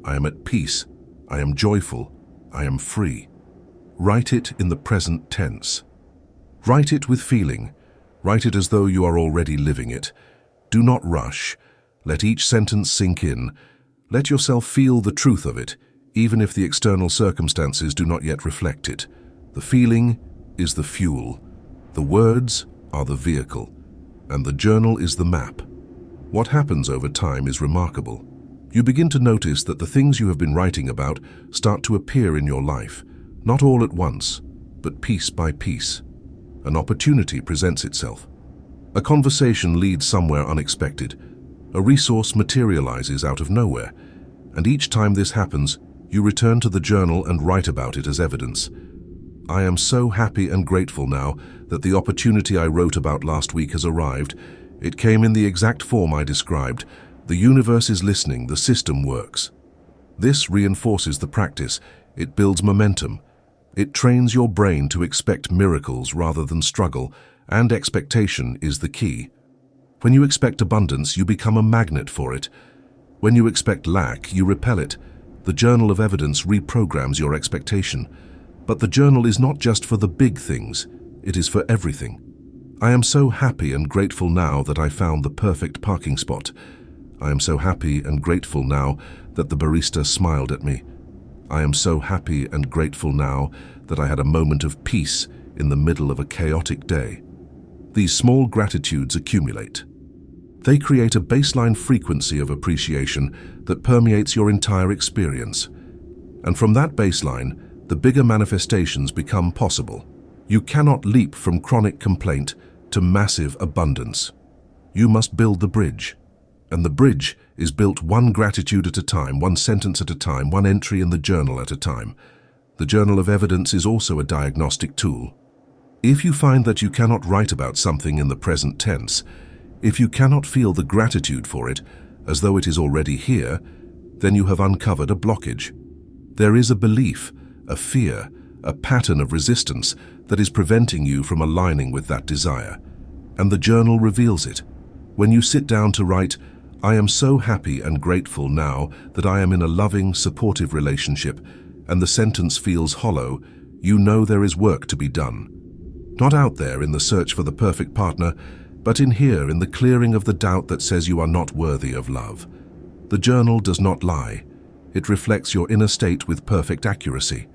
I am at peace. I am joyful. I am free. Write it in the present tense. Write it with feeling. Write it as though you are already living it. Do not rush. Let each sentence sink in. Let yourself feel the truth of it, even if the external circumstances do not yet reflect it. The feeling is the fuel. The words are the vehicle. And the journal is the map. What happens over time is remarkable. You begin to notice that the things you have been writing about start to appear in your life, not all at once, but piece by piece. An opportunity presents itself. A conversation leads somewhere unexpected. A resource materializes out of nowhere. And each time this happens, you return to the journal and write about it as evidence. I am so happy and grateful now that the opportunity I wrote about last week has arrived. It came in the exact form I described. The universe is listening, the system works. This reinforces the practice. It builds momentum. It trains your brain to expect miracles rather than struggle, and expectation is the key. When you expect abundance, you become a magnet for it. When you expect lack, you repel it. The journal of evidence reprograms your expectation. But the journal is not just for the big things, it is for everything. I am so happy and grateful now that I found the perfect parking spot. I am so happy and grateful now that the barista smiled at me. I am so happy and grateful now that I had a moment of peace in the middle of a chaotic day. These small gratitudes accumulate. They create a baseline frequency of appreciation that permeates your entire experience. And from that baseline, the bigger manifestations become possible. You cannot leap from chronic complaint to massive abundance. You must build the bridge. And the bridge is built one gratitude at a time, one sentence at a time, one entry in the journal at a time. The journal of evidence is also a diagnostic tool. If you find that you cannot write about something in the present tense, if you cannot feel the gratitude for it as though it is already here, then you have uncovered a blockage. There is a belief, a fear, a pattern of resistance that is preventing you from aligning with that desire. And the journal reveals it. When you sit down to write, I am so happy and grateful now that I am in a loving, supportive relationship, and the sentence feels hollow, you know there is work to be done. Not out there in the search for the perfect partner, but in here in the clearing of the doubt that says you are not worthy of love. The journal does not lie. It reflects your inner state with perfect accuracy.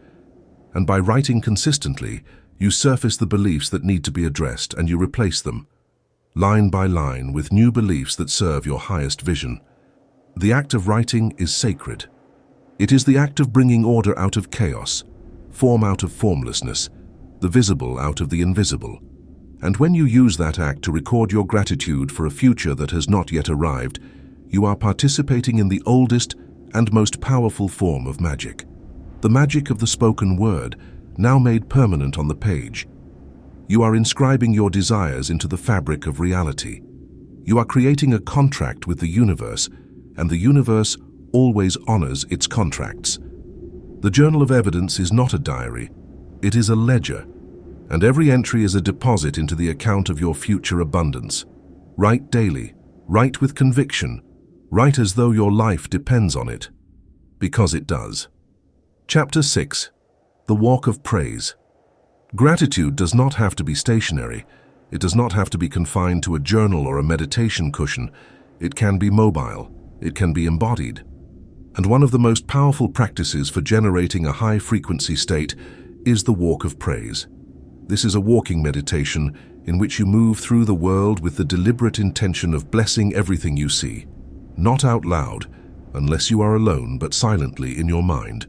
And by writing consistently, you surface the beliefs that need to be addressed and you replace them, line by line, with new beliefs that serve your highest vision. The act of writing is sacred. It is the act of bringing order out of chaos, form out of formlessness, the visible out of the invisible. And when you use that act to record your gratitude for a future that has not yet arrived, you are participating in the oldest and most powerful form of magic. The magic of the spoken word, now made permanent on the page. You are inscribing your desires into the fabric of reality. You are creating a contract with the universe, and the universe always honors its contracts. The journal of evidence is not a diary, it is a ledger, and every entry is a deposit into the account of your future abundance. Write daily, write with conviction, write as though your life depends on it, because it does. Chapter 6. The Walk of Praise. Gratitude does not have to be stationary. It does not have to be confined to a journal or a meditation cushion. It can be mobile. It can be embodied. And one of the most powerful practices for generating a high-frequency state is the walk of praise. This is a walking meditation in which you move through the world with the deliberate intention of blessing everything you see, not out loud, unless you are alone, but silently in your mind.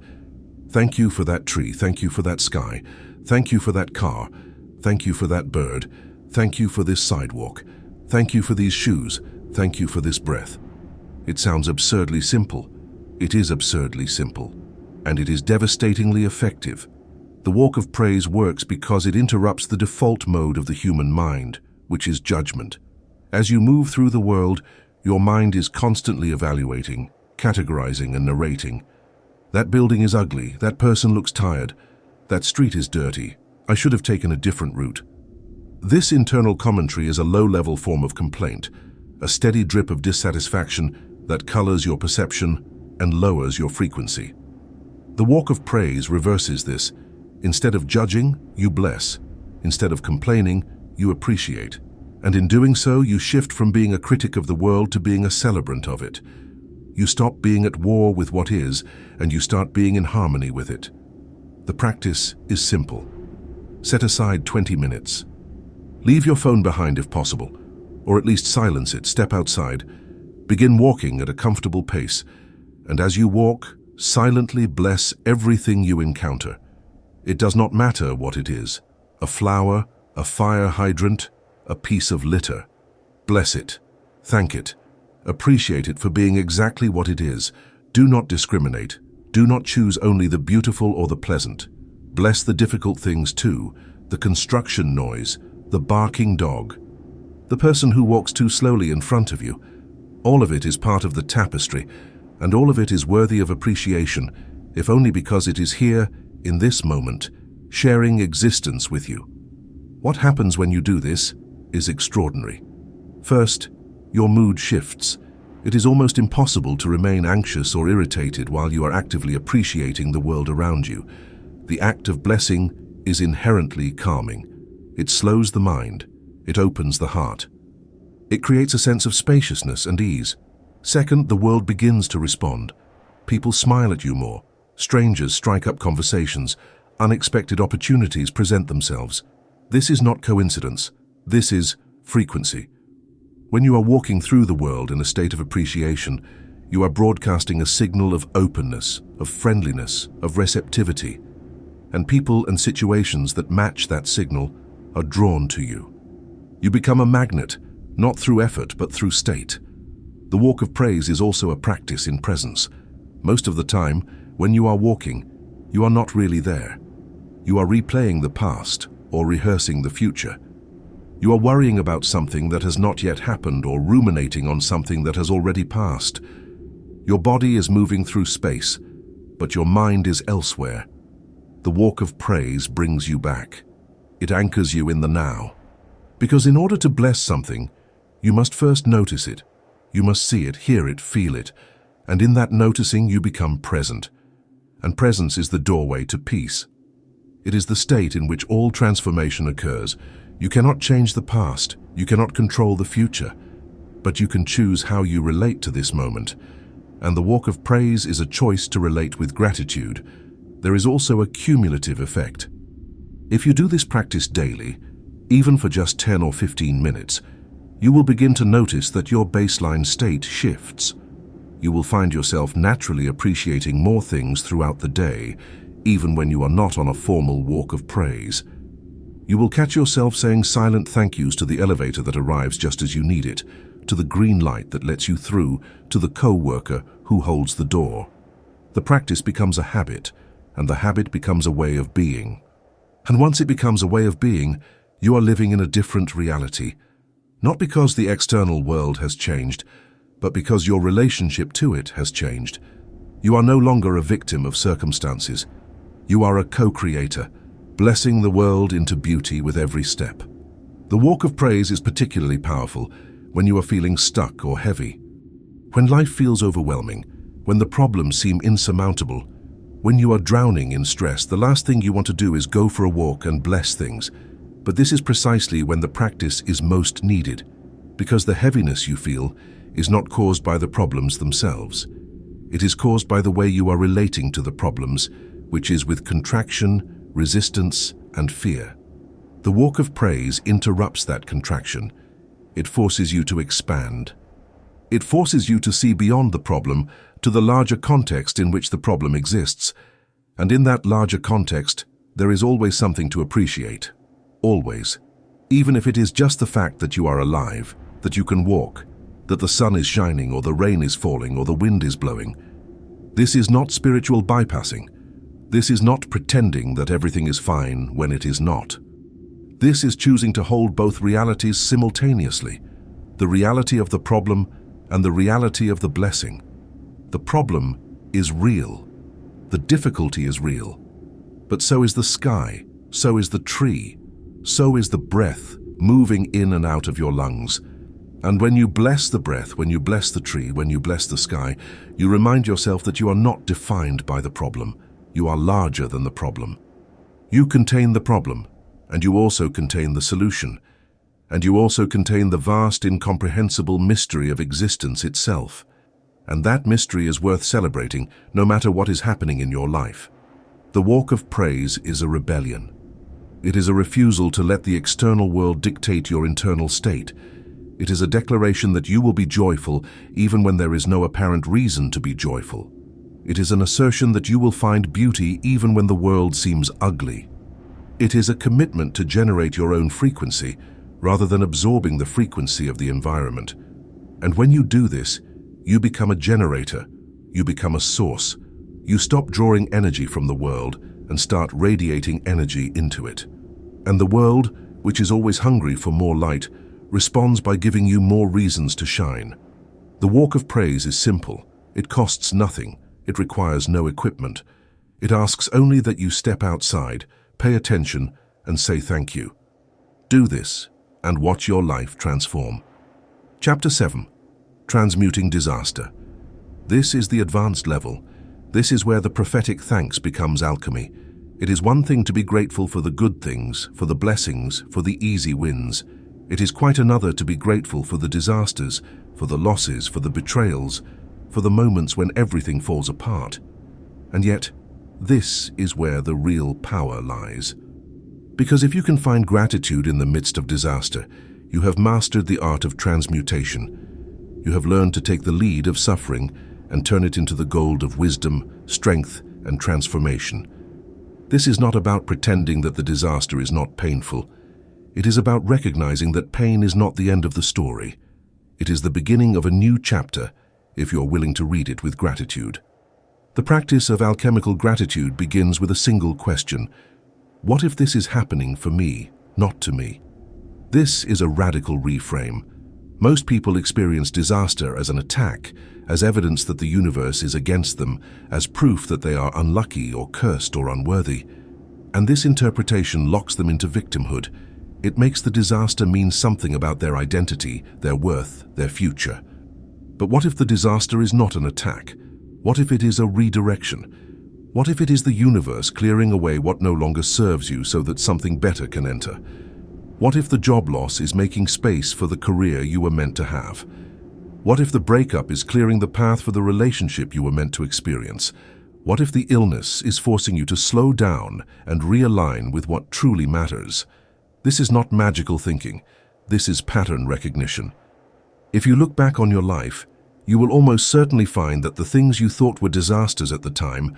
Thank you for that tree, thank you for that sky, thank you for that car, thank you for that bird, thank you for this sidewalk, thank you for these shoes, thank you for this breath. It sounds absurdly simple. It is absurdly simple, and it is devastatingly effective. The walk of praise works because it interrupts the default mode of the human mind, which is judgment. As you move through the world, your mind is constantly evaluating, categorizing, and narrating. That building is ugly, that person looks tired, that street is dirty, I should have taken a different route. This internal commentary is a low-level form of complaint, a steady drip of dissatisfaction that colors your perception and lowers your frequency. The walk of praise reverses this. Instead of judging, you bless. Instead of complaining, you appreciate. And in doing so, you shift from being a critic of the world to being a celebrant of it. You stop being at war with what is, and you start being in harmony with it. The practice is simple. Set aside 20 minutes. Leave your phone behind if possible, or at least silence it, step outside. Begin walking at a comfortable pace, and as you walk, silently bless everything you encounter. It does not matter what it is, a flower, a fire hydrant, a piece of litter. Bless it, thank it, appreciate it for being exactly what it is. Do not discriminate. Do not choose only the beautiful or the pleasant. Bless the difficult things too, the construction noise, the barking dog, the person who walks too slowly in front of you. All of it is part of the tapestry, and all of it is worthy of appreciation, if only because it is here, in this moment, sharing existence with you. What happens when you do this is extraordinary. First, your mood shifts. It is almost impossible to remain anxious or irritated while you are actively appreciating the world around you. The act of blessing is inherently calming. It slows the mind. It opens the heart. It creates a sense of spaciousness and ease. Second, the world begins to respond. People smile at you more. Strangers strike up conversations. Unexpected opportunities present themselves. This is not coincidence. This is frequency. When you are walking through the world in a state of appreciation, you are broadcasting a signal of openness, of friendliness, of receptivity. And people and situations that match that signal are drawn to you. You become a magnet, not through effort but through state. The walk of praise is also a practice in presence. Most of the time, when you are walking, you are not really there. You are replaying the past or rehearsing the future. You are worrying about something that has not yet happened or ruminating on something that has already passed. Your body is moving through space, but your mind is elsewhere. The walk of praise brings you back. It anchors you in the now. Because in order to bless something, you must first notice it. You must see it, hear it, feel it. And in that noticing, you become present. And presence is the doorway to peace. It is the state in which all transformation occurs. You cannot change the past. You cannot control the future. But you can choose how you relate to this moment. And the walk of praise is a choice to relate with gratitude. There is also a cumulative effect. If you do this practice daily, even for just 10 or 15 minutes, you will begin to notice that your baseline state shifts. You will find yourself naturally appreciating more things throughout the day, even when you are not on a formal walk of praise. You will catch yourself saying silent thank yous to the elevator that arrives just as you need it, to the green light that lets you through, to the co-worker who holds the door. The practice becomes a habit, and the habit becomes a way of being. And once it becomes a way of being, you are living in a different reality. Not because the external world has changed, but because your relationship to it has changed. You are no longer a victim of circumstances. You are a co-creator, blessing the world into beauty with every step. The walk of praise is particularly powerful when you are feeling stuck or heavy. When life feels overwhelming, when the problems seem insurmountable, when you are drowning in stress, the last thing you want to do is go for a walk and bless things. But this is precisely when the practice is most needed, because the heaviness you feel is not caused by the problems themselves. It is caused by the way you are relating to the problems, which is with contraction, resistance, and fear. The walk of praise interrupts that contraction. It forces you to expand. It forces you to see beyond the problem to the larger context in which the problem exists. And in that larger context, there is always something to appreciate. Always. Even if it is just the fact that you are alive, that you can walk, that the sun is shining or the rain is falling or the wind is blowing. This is not spiritual bypassing. This is not pretending that everything is fine when it is not. This is choosing to hold both realities simultaneously, the reality of the problem and the reality of the blessing. The problem is real. The difficulty is real. But so is the sky, so is the tree, so is the breath moving in and out of your lungs. And when you bless the breath, when you bless the tree, when you bless the sky, you remind yourself that you are not defined by the problem. You are larger than the problem. You contain the problem, and you also contain the solution. And you also contain the vast, incomprehensible mystery of existence itself. And that mystery is worth celebrating, no matter what is happening in your life. The walk of praise is a rebellion. It is a refusal to let the external world dictate your internal state. It is a declaration that you will be joyful even when there is no apparent reason to be joyful. It is an assertion that you will find beauty even when the world seems ugly. It is a commitment to generate your own frequency rather than absorbing the frequency of the environment. And when you do this, you become a generator, you become a source. You stop drawing energy from the world and start radiating energy into it. And the world, which is always hungry for more light, responds by giving you more reasons to shine. The walk of praise is simple. It costs nothing. It requires no equipment. It asks only that you step outside, pay attention, and say thank you. Do this, and watch your life transform. Chapter 7. Transmuting Disaster. This is the advanced level. This is where the prophetic thanks becomes alchemy. It is one thing to be grateful for the good things, for the blessings, for the easy wins. It is quite another to be grateful for the disasters, for the losses, for the betrayals, for the moments when everything falls apart. And yet, this is where the real power lies. Because if you can find gratitude in the midst of disaster, you have mastered the art of transmutation. You have learned to take the lead of suffering and turn it into the gold of wisdom, strength, and transformation. This is not about pretending that the disaster is not painful. It is about recognizing that pain is not the end of the story. It is the beginning of a new chapter, if you're willing to read it with gratitude. The practice of alchemical gratitude begins with a single question. What if this is happening for me, not to me? This is a radical reframe. Most people experience disaster as an attack, as evidence that the universe is against them, as proof that they are unlucky or cursed or unworthy. And this interpretation locks them into victimhood. It makes the disaster mean something about their identity, their worth, their future. But what if the disaster is not an attack? What if it is a redirection? What if it is the universe clearing away what no longer serves you so that something better can enter? What if the job loss is making space for the career you were meant to have? What if the breakup is clearing the path for the relationship you were meant to experience? What if the illness is forcing you to slow down and realign with what truly matters? This is not magical thinking. This is pattern recognition. If you look back on your life, you will almost certainly find that the things you thought were disasters at the time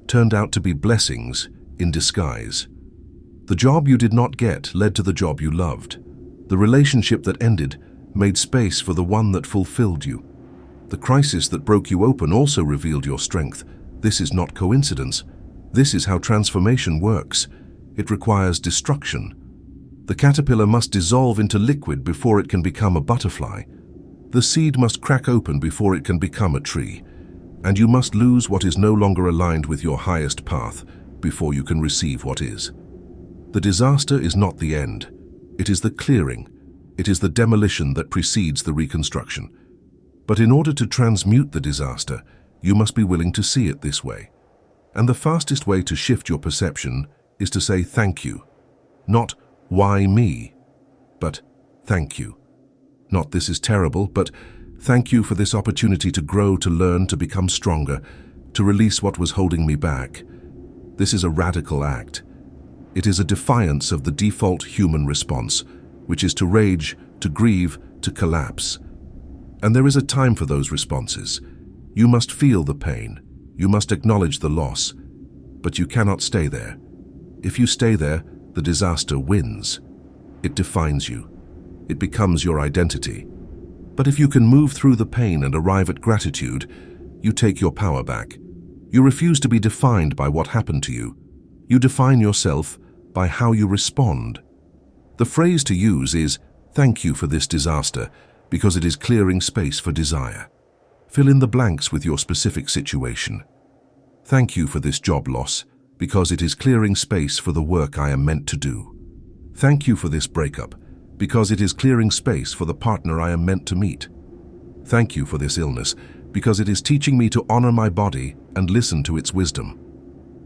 turned out to be blessings in disguise. The job you did not get led to the job you loved. The relationship that ended made space for the one that fulfilled you. The crisis that broke you open also revealed your strength. This is not coincidence. This is how transformation works. It requires destruction. The caterpillar must dissolve into liquid before it can become a butterfly. The seed must crack open before it can become a tree. And you must lose what is no longer aligned with your highest path before you can receive what is. The disaster is not the end. It is the clearing. It is the demolition that precedes the reconstruction. But in order to transmute the disaster, you must be willing to see it this way. And the fastest way to shift your perception is to say thank you. Not why me, but thank you. Not this is terrible, but Thank you for this opportunity to grow, to learn, to become stronger, to release what was holding me back. This is a radical act. It is a defiance of the default human response, which is to rage, to grieve, to collapse. And there is a time for those responses. You must feel the pain. You must acknowledge the loss. But you cannot stay there. If you stay there, the disaster wins. It defines you. It becomes your identity. But if you can move through the pain and arrive at gratitude, you take your power back. You refuse to be defined by what happened to you. You define yourself by how you respond. The phrase to use is, "Thank you for this disaster," because it is clearing space for desire. Fill in the blanks with your specific situation. Thank you for this job loss, because it is clearing space for the work I am meant to do. Thank you for this breakup, because it is clearing space for the partner I am meant to meet. Thank you for this illness, because it is teaching me to honor my body and listen to its wisdom.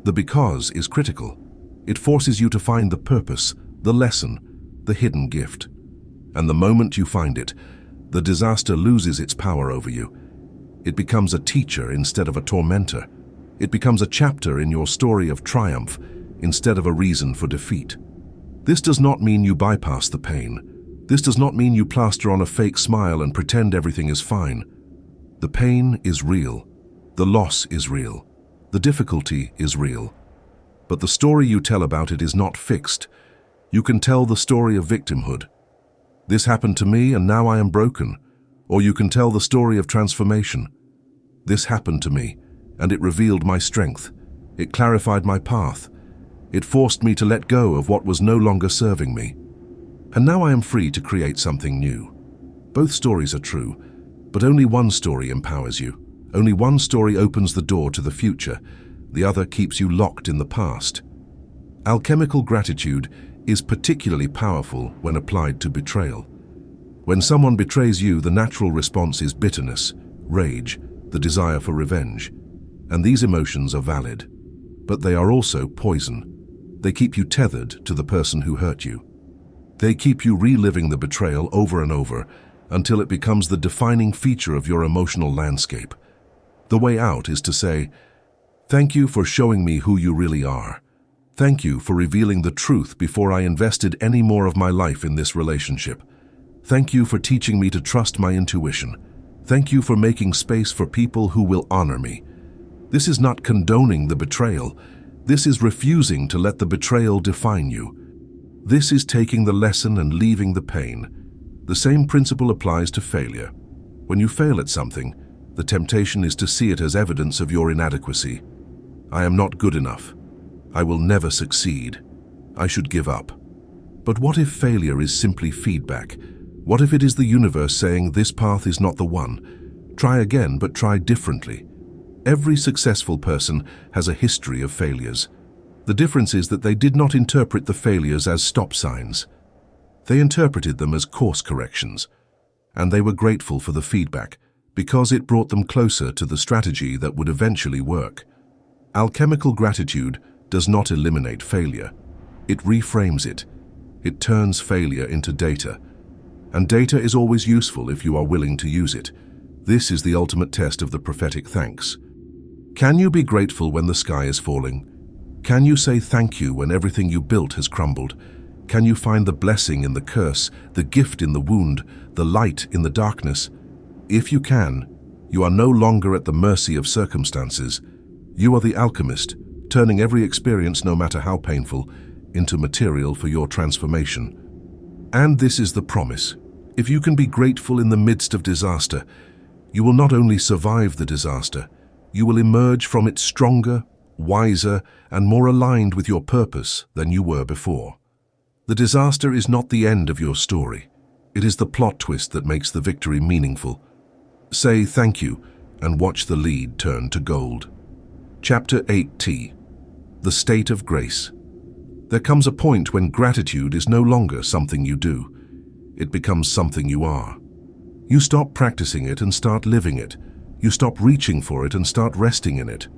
The because is critical. It forces you to find the purpose, the lesson, the hidden gift. And the moment you find it, the disaster loses its power over you. It becomes a teacher instead of a tormentor. It becomes a chapter in your story of triumph instead of a reason for defeat. This does not mean you bypass the pain. This does not mean you plaster on a fake smile and pretend everything is fine. The pain is real. The loss is real. The difficulty is real. But the story you tell about it is not fixed. You can tell the story of victimhood. This happened to me and now I am broken. Or you can tell the story of transformation. This happened to me and it revealed my strength. It clarified my path. It forced me to let go of what was no longer serving me. And now I am free to create something new. Both stories are true, but only one story empowers you. Only one story opens the door to the future. The other keeps you locked in the past. Alchemical gratitude is particularly powerful when applied to betrayal. When someone betrays you, the natural response is bitterness, rage, the desire for revenge. And these emotions are valid. But they are also poison. They keep you tethered to the person who hurt you. They keep you reliving the betrayal over and over until it becomes the defining feature of your emotional landscape. The way out is to say, "Thank you for showing me who you really are. Thank you for revealing the truth before I invested any more of my life in this relationship. Thank you for teaching me to trust my intuition. Thank you for making space for people who will honor me." This is not condoning the betrayal. This is refusing to let the betrayal define you. This is taking the lesson and leaving the pain. The same principle applies to failure. When you fail at something, the temptation is to see it as evidence of your inadequacy. I am not good enough. I will never succeed. I should give up. But what if failure is simply feedback? What if it is the universe saying, "This path is not the one. Try again, but try differently"? Every successful person has a history of failures. The difference is that they did not interpret the failures as stop signs. They interpreted them as course corrections. And they were grateful for the feedback because it brought them closer to the strategy that would eventually work. Alchemical gratitude does not eliminate failure. It reframes it. It turns failure into data. And data is always useful if you are willing to use it. This is the ultimate test of the prophetic thanks. Can you be grateful when the sky is falling? Can you say thank you when everything you built has crumbled? Can you find the blessing in the curse, the gift in the wound, the light in the darkness? If you can, you are no longer at the mercy of circumstances. You are the alchemist, turning every experience, no matter how painful, into material for your transformation. And this is the promise. If you can be grateful in the midst of disaster, you will not only survive the disaster, you will emerge from it stronger, wiser, and more aligned with your purpose than you were before. The disaster is not the end of your story. It is the plot twist that makes the victory meaningful. Say thank you and watch the lead turn to gold. Chapter 8T. The State of Grace. There comes a point when gratitude is no longer something you do. It becomes something you are. You stop practicing it and start living it. You stop reaching for it and start resting in it.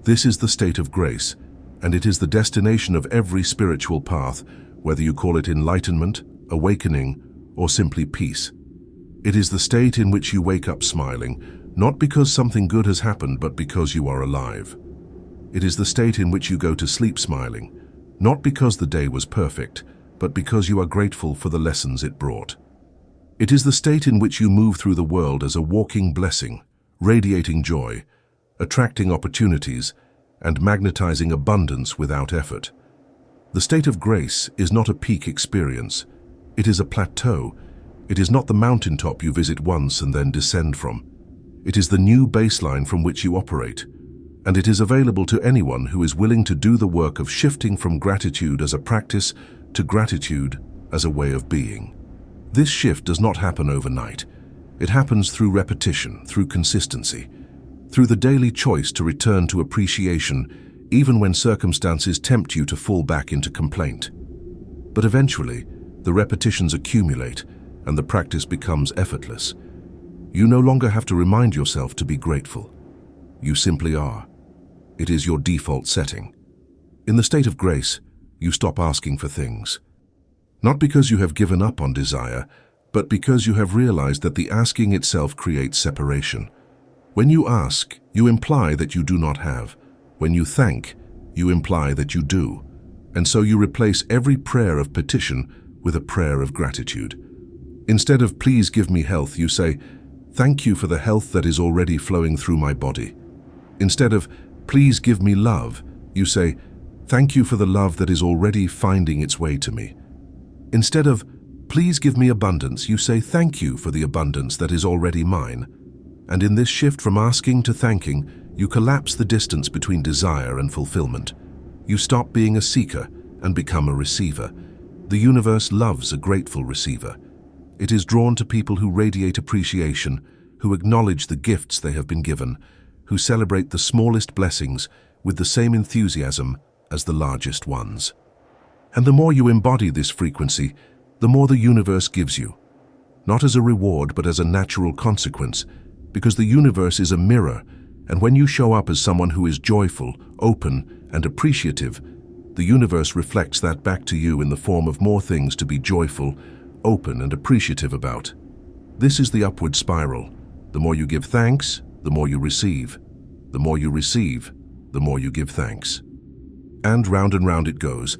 This is the state of grace, and it is the destination of every spiritual path, whether you call it enlightenment, awakening, or simply peace. It is the state in which you wake up smiling, not because something good has happened, but because you are alive. It is the state in which you go to sleep smiling, not because the day was perfect, but because you are grateful for the lessons it brought. It is the state in which you move through the world as a walking blessing, radiating joy, attracting opportunities, and magnetizing abundance without effort. The state of grace is not a peak experience. It is a plateau. It is not the mountaintop you visit once and then descend from. It is the new baseline from which you operate, and it is available to anyone who is willing to do the work of shifting from gratitude as a practice to gratitude as a way of being. This shift does not happen overnight. It happens through repetition, through consistency, through the daily choice to return to appreciation, even when circumstances tempt you to fall back into complaint. But eventually, the repetitions accumulate, and the practice becomes effortless. You no longer have to remind yourself to be grateful. You simply are. It is your default setting. In the state of grace, you stop asking for things. Not because you have given up on desire, but because you have realized that the asking itself creates separation. When you ask, you imply that you do not have. When you thank, you imply that you do. And so you replace every prayer of petition with a prayer of gratitude. Instead of "please give me health," you say, "Thank you for the health that is already flowing through my body." Instead of "please give me love," you say, "Thank you for the love that is already finding its way to me." Instead of "please give me abundance," you say, "Thank you for the abundance that is already mine." And in this shift from asking to thanking, you collapse the distance between desire and fulfillment. You stop being a seeker and become a receiver. The universe loves a grateful receiver. It is drawn to people who radiate appreciation, who acknowledge the gifts they have been given, who celebrate the smallest blessings with the same enthusiasm as the largest ones. And the more you embody this frequency, the more the universe gives you. Not as a reward, but as a natural consequence, because the universe is a mirror, and when you show up as someone who is joyful, open, and appreciative, the universe reflects that back to you in the form of more things to be joyful, open, and appreciative about. This is the upward spiral. The more you give thanks, the more you receive. The more you receive, the more you give thanks. And round it goes,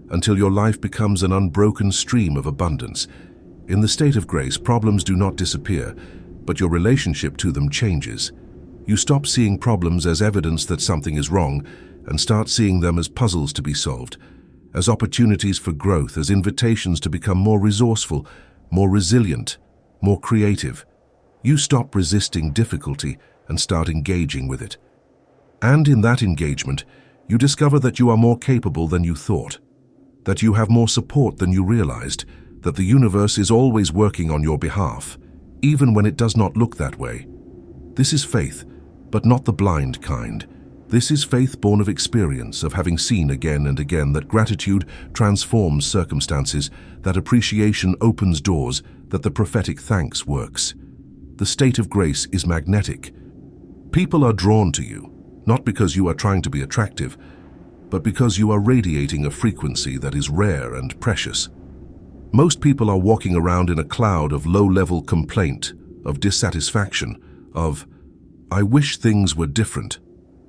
until your life becomes an unbroken stream of abundance. In the state of grace, problems do not disappear, but your relationship to them changes. You stop seeing problems as evidence that something is wrong and start seeing them as puzzles to be solved, as opportunities for growth, as invitations to become more resourceful, more resilient, more creative. You stop resisting difficulty and start engaging with it. And in that engagement, you discover that you are more capable than you thought, that you have more support than you realized, that the universe is always working on your behalf, even when it does not look that way. This is faith, but not the blind kind. This is faith born of experience, of having seen again and again that gratitude transforms circumstances, that appreciation opens doors, that the prophetic thanks works. The state of grace is magnetic. People are drawn to you, not because you are trying to be attractive, but because you are radiating a frequency that is rare and precious. Most people are walking around in a cloud of low-level complaint, of dissatisfaction, of "I wish things were different."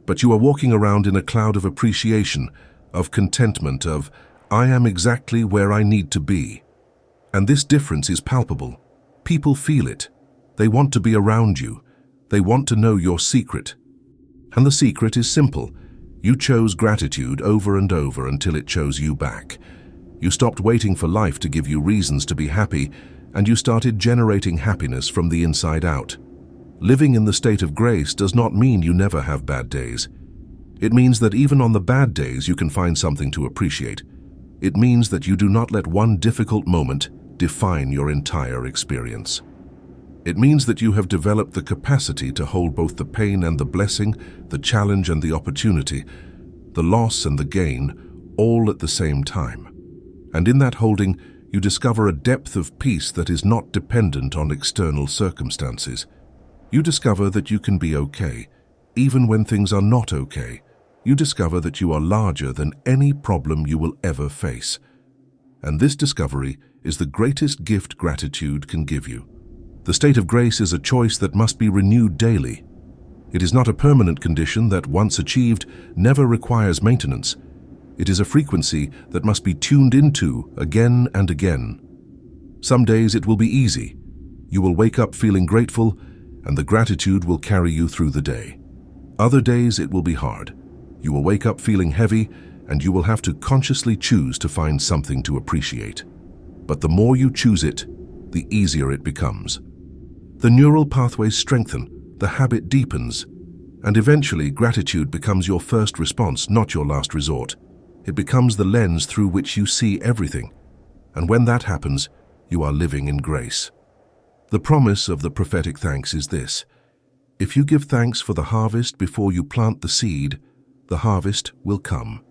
But you are walking around in a cloud of appreciation, of contentment, of "I am exactly where I need to be." And this difference is palpable. People feel it. They want to be around you. They want to know your secret. And the secret is simple. You chose gratitude over and over until it chose you back. You stopped waiting for life to give you reasons to be happy, and you started generating happiness from the inside out. Living in the state of grace does not mean you never have bad days. It means that even on the bad days you can find something to appreciate. It means that you do not let one difficult moment define your entire experience. It means that you have developed the capacity to hold both the pain and the blessing, the challenge and the opportunity, the loss and the gain, all at the same time. And in that holding, you discover a depth of peace that is not dependent on external circumstances. You discover that you can be okay, even when things are not okay. You discover that you are larger than any problem you will ever face. And this discovery is the greatest gift gratitude can give you. The state of grace is a choice that must be renewed daily. It is not a permanent condition that, once achieved, never requires maintenance. It is a frequency that must be tuned into again and again. Some days it will be easy. You will wake up feeling grateful, and the gratitude will carry you through the day. Other days it will be hard. You will wake up feeling heavy, and you will have to consciously choose to find something to appreciate. But the more you choose it, the easier it becomes. The neural pathways strengthen, the habit deepens, and eventually gratitude becomes your first response, not your last resort. It becomes the lens through which you see everything. And when that happens, you are living in grace. The promise of the prophetic thanks is this: if you give thanks for the harvest before you plant the seed, the harvest will come.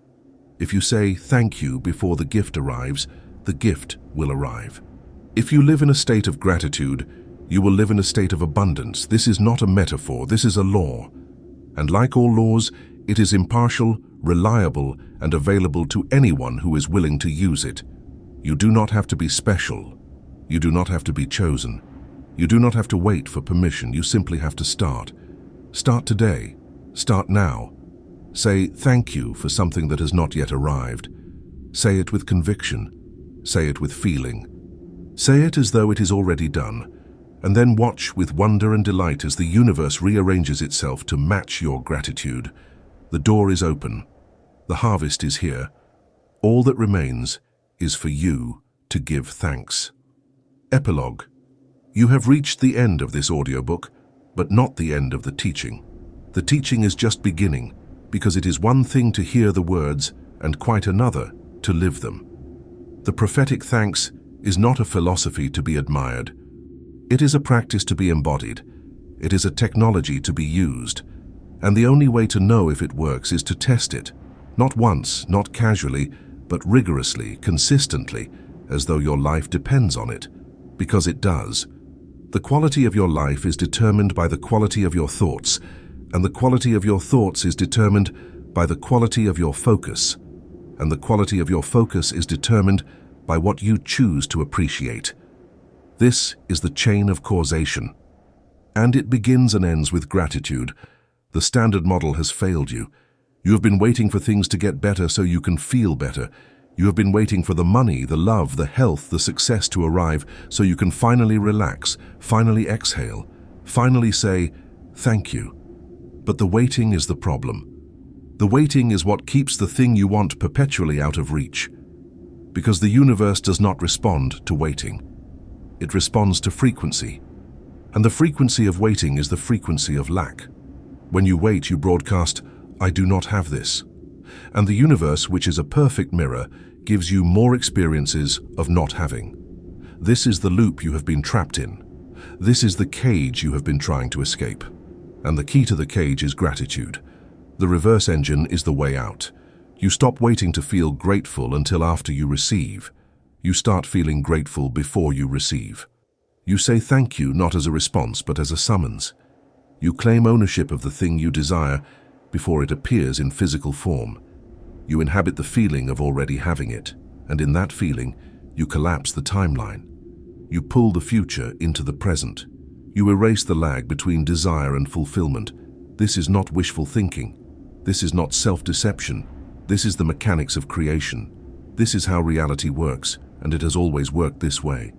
If you say thank you before the gift arrives, the gift will arrive. If you live in a state of gratitude, you will live in a state of abundance. This is not a metaphor, this is a law. And like all laws, it is impartial, reliable, and available to anyone who is willing to use it. You do not have to be special. You do not have to be chosen. You do not have to wait for permission. You simply have to start. Start today. Start now. Say thank you for something that has not yet arrived. Say it with conviction. Say it with feeling. Say it as though it is already done. And then watch with wonder and delight as the universe rearranges itself to match your gratitude. The door is open. The harvest is here. All that remains is for you to give thanks. Epilogue. You have reached the end of this audiobook, but not the end of the teaching. The teaching is just beginning, because it is one thing to hear the words and quite another to live them. The prophetic thanks is not a philosophy to be admired. It is a practice to be embodied. It is a technology to be used. And the only way to know if it works is to test it, not once, not casually, but rigorously, consistently, as though your life depends on it, because it does. The quality of your life is determined by the quality of your thoughts, and the quality of your thoughts is determined by the quality of your focus, and the quality of your focus is determined by what you choose to appreciate. This is the chain of causation. And it begins and ends with gratitude. The standard model has failed you. You have been waiting for things to get better so you can feel better. You have been waiting for the money, the love, the health, the success to arrive so you can finally relax, finally exhale, finally say, thank you. But the waiting is the problem. The waiting is what keeps the thing you want perpetually out of reach. Because the universe does not respond to waiting. It responds to frequency. And the frequency of waiting is the frequency of lack. When you wait, you broadcast, I do not have this. And the universe, which is a perfect mirror, gives you more experiences of not having. This is the loop you have been trapped in. This is the cage you have been trying to escape. And the key to the cage is gratitude. The reverse engine is the way out. You stop waiting to feel grateful until after you receive. You start feeling grateful before you receive. You say thank you not as a response but as a summons. You claim ownership of the thing you desire before it appears in physical form. You inhabit the feeling of already having it, and in that feeling, you collapse the timeline. You pull the future into the present. You erase the lag between desire and fulfillment. This is not wishful thinking. This is not self-deception. This is the mechanics of creation. This is how reality works, and it has always worked this way.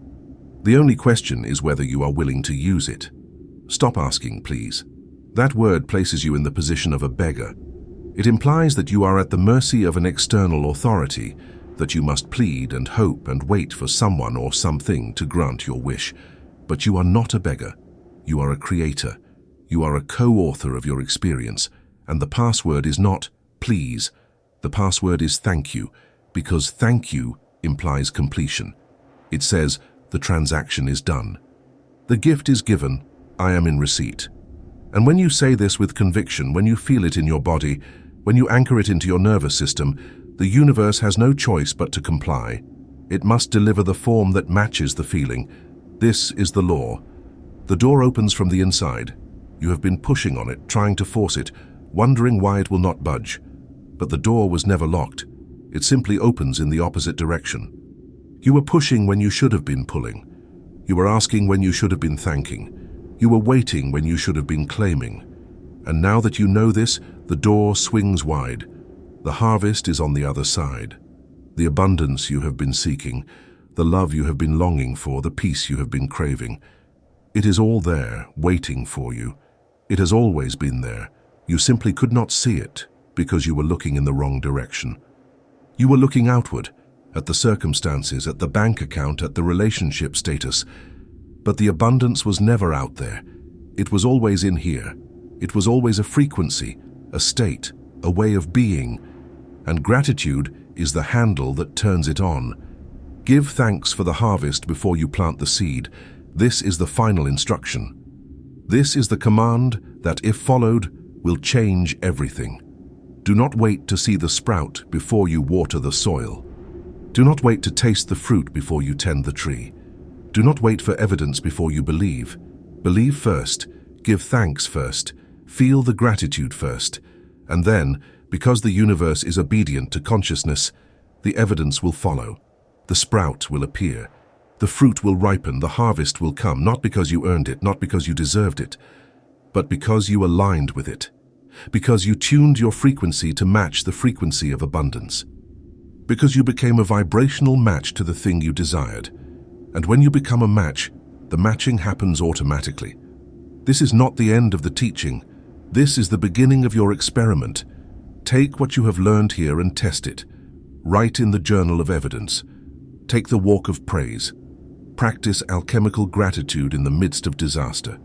The only question is whether you are willing to use it. Stop asking, please. That word places you in the position of a beggar. It implies that you are at the mercy of an external authority, that you must plead and hope and wait for someone or something to grant your wish. But you are not a beggar. You are a creator. You are a co-author of your experience. And the password is not please. The password is thank you, because thank you implies completion. It says the transaction is done. The gift is given. I am in receipt. And when you say this with conviction, when you feel it in your body, when you anchor it into your nervous system, the universe has no choice but to comply. It must deliver the form that matches the feeling. This is the law. The door opens from the inside. You have been pushing on it, trying to force it, wondering why it will not budge. But the door was never locked. It simply opens in the opposite direction. You were pushing when you should have been pulling. You were asking when you should have been thanking. You were waiting when you should have been claiming. And now that you know this, the door swings wide. The harvest is on the other side. The abundance you have been seeking, the love you have been longing for, the peace you have been craving. It is all there, waiting for you. It has always been there. You simply could not see it because you were looking in the wrong direction. You were looking outward, at the circumstances, at the bank account, at the relationship status. But the abundance was never out there. It was always in here. It was always a frequency, a state, a way of being. And gratitude is the handle that turns it on. Give thanks for the harvest before you plant the seed. This is the final instruction. This is the command that, if followed, will change everything. Do not wait to see the sprout before you water the soil. Do not wait to taste the fruit before you tend the tree. Do not wait for evidence before you believe. Believe first, give thanks first, feel the gratitude first, and then, because the universe is obedient to consciousness, the evidence will follow. The sprout will appear. The fruit will ripen, the harvest will come, not because you earned it, not because you deserved it, but because you aligned with it, because you tuned your frequency to match the frequency of abundance, because you became a vibrational match to the thing you desired. And when you become a match, the matching happens automatically. This is not the end of the teaching. This is the beginning of your experiment. Take what you have learned here and test it. Write in the journal of evidence. Take the walk of praise. Practice alchemical gratitude in the midst of disaster.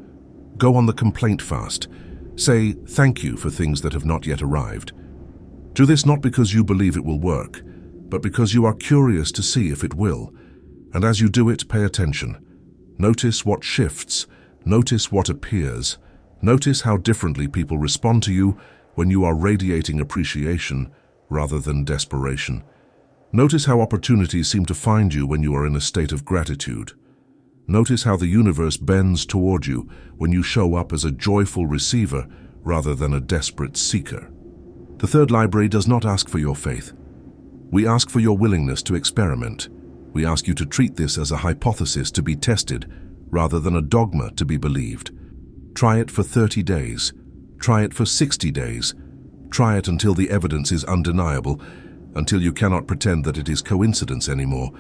Go on the complaint fast. Say thank you for things that have not yet arrived. Do this not because you believe it will work, but because you are curious to see if it will. And as you do it, pay attention. Notice what shifts. Notice what appears. Notice how differently people respond to you when you are radiating appreciation rather than desperation. Notice how opportunities seem to find you when you are in a state of gratitude. Notice how the universe bends toward you when you show up as a joyful receiver rather than a desperate seeker. The third library does not ask for your faith. We ask for your willingness to experiment. We ask you to treat this as a hypothesis to be tested rather than a dogma to be believed. Try it for 30 days. Try it for 60 days. Try it until the evidence is undeniable, until you cannot pretend that it is coincidence anymore,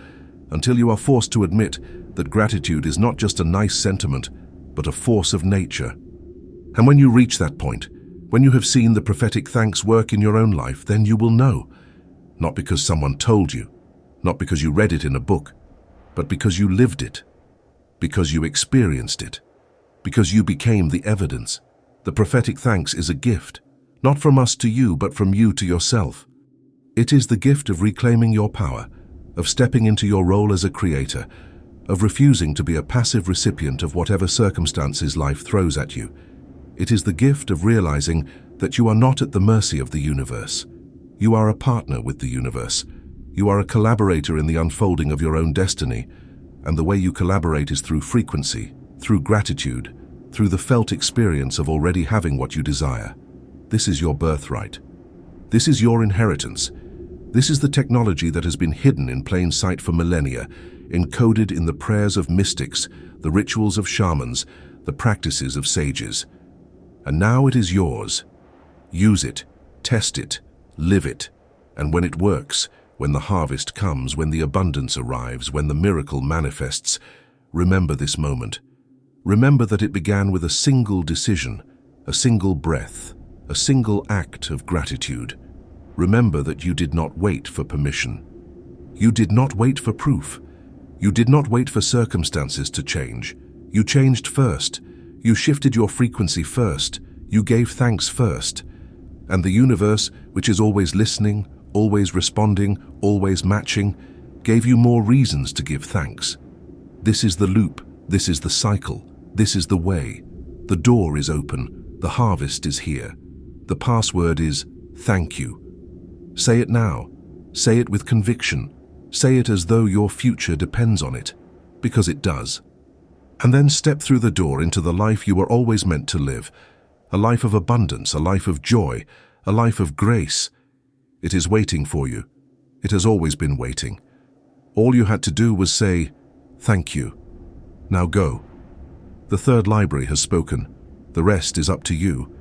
until you are forced to admit that gratitude is not just a nice sentiment, but a force of nature. And when you reach that point, when you have seen the prophetic thanks work in your own life, then you will know. Not because someone told you, not because you read it in a book, but because you lived it, because you experienced it, because you became the evidence. The prophetic thanks is a gift, not from us to you, but from you to yourself. It is the gift of reclaiming your power, of stepping into your role as a creator, of refusing to be a passive recipient of whatever circumstances life throws at you. It is the gift of realizing that you are not at the mercy of the universe. You are a partner with the universe. You are a collaborator in the unfolding of your own destiny, and the way you collaborate is through frequency, through gratitude, through the felt experience of already having what you desire. This is your birthright. This is your inheritance. This is the technology that has been hidden in plain sight for millennia, encoded in the prayers of mystics, the rituals of shamans, the practices of sages. And now it is yours. Use it, test it, live it, and when it works, when the harvest comes, when the abundance arrives, when the miracle manifests, remember this moment. Remember that it began with a single decision, a single breath, a single act of gratitude. Remember that you did not wait for permission. You did not wait for proof. You did not wait for circumstances to change. You changed first. You shifted your frequency first. You gave thanks first. And the universe, which is always listening, always responding, always matching, gave you more reasons to give thanks. This is the loop. This is the cycle. This is the way. The door is open. The harvest is here. The password is thank you. Say it now. Say it with conviction. Say it as though your future depends on it, because it does. And then step through the door into the life you were always meant to live, a life of abundance, a life of joy, a life of grace. It is waiting for you. It has always been waiting. All you had to do was say, thank you. Now go. The third library has spoken. The rest is up to you.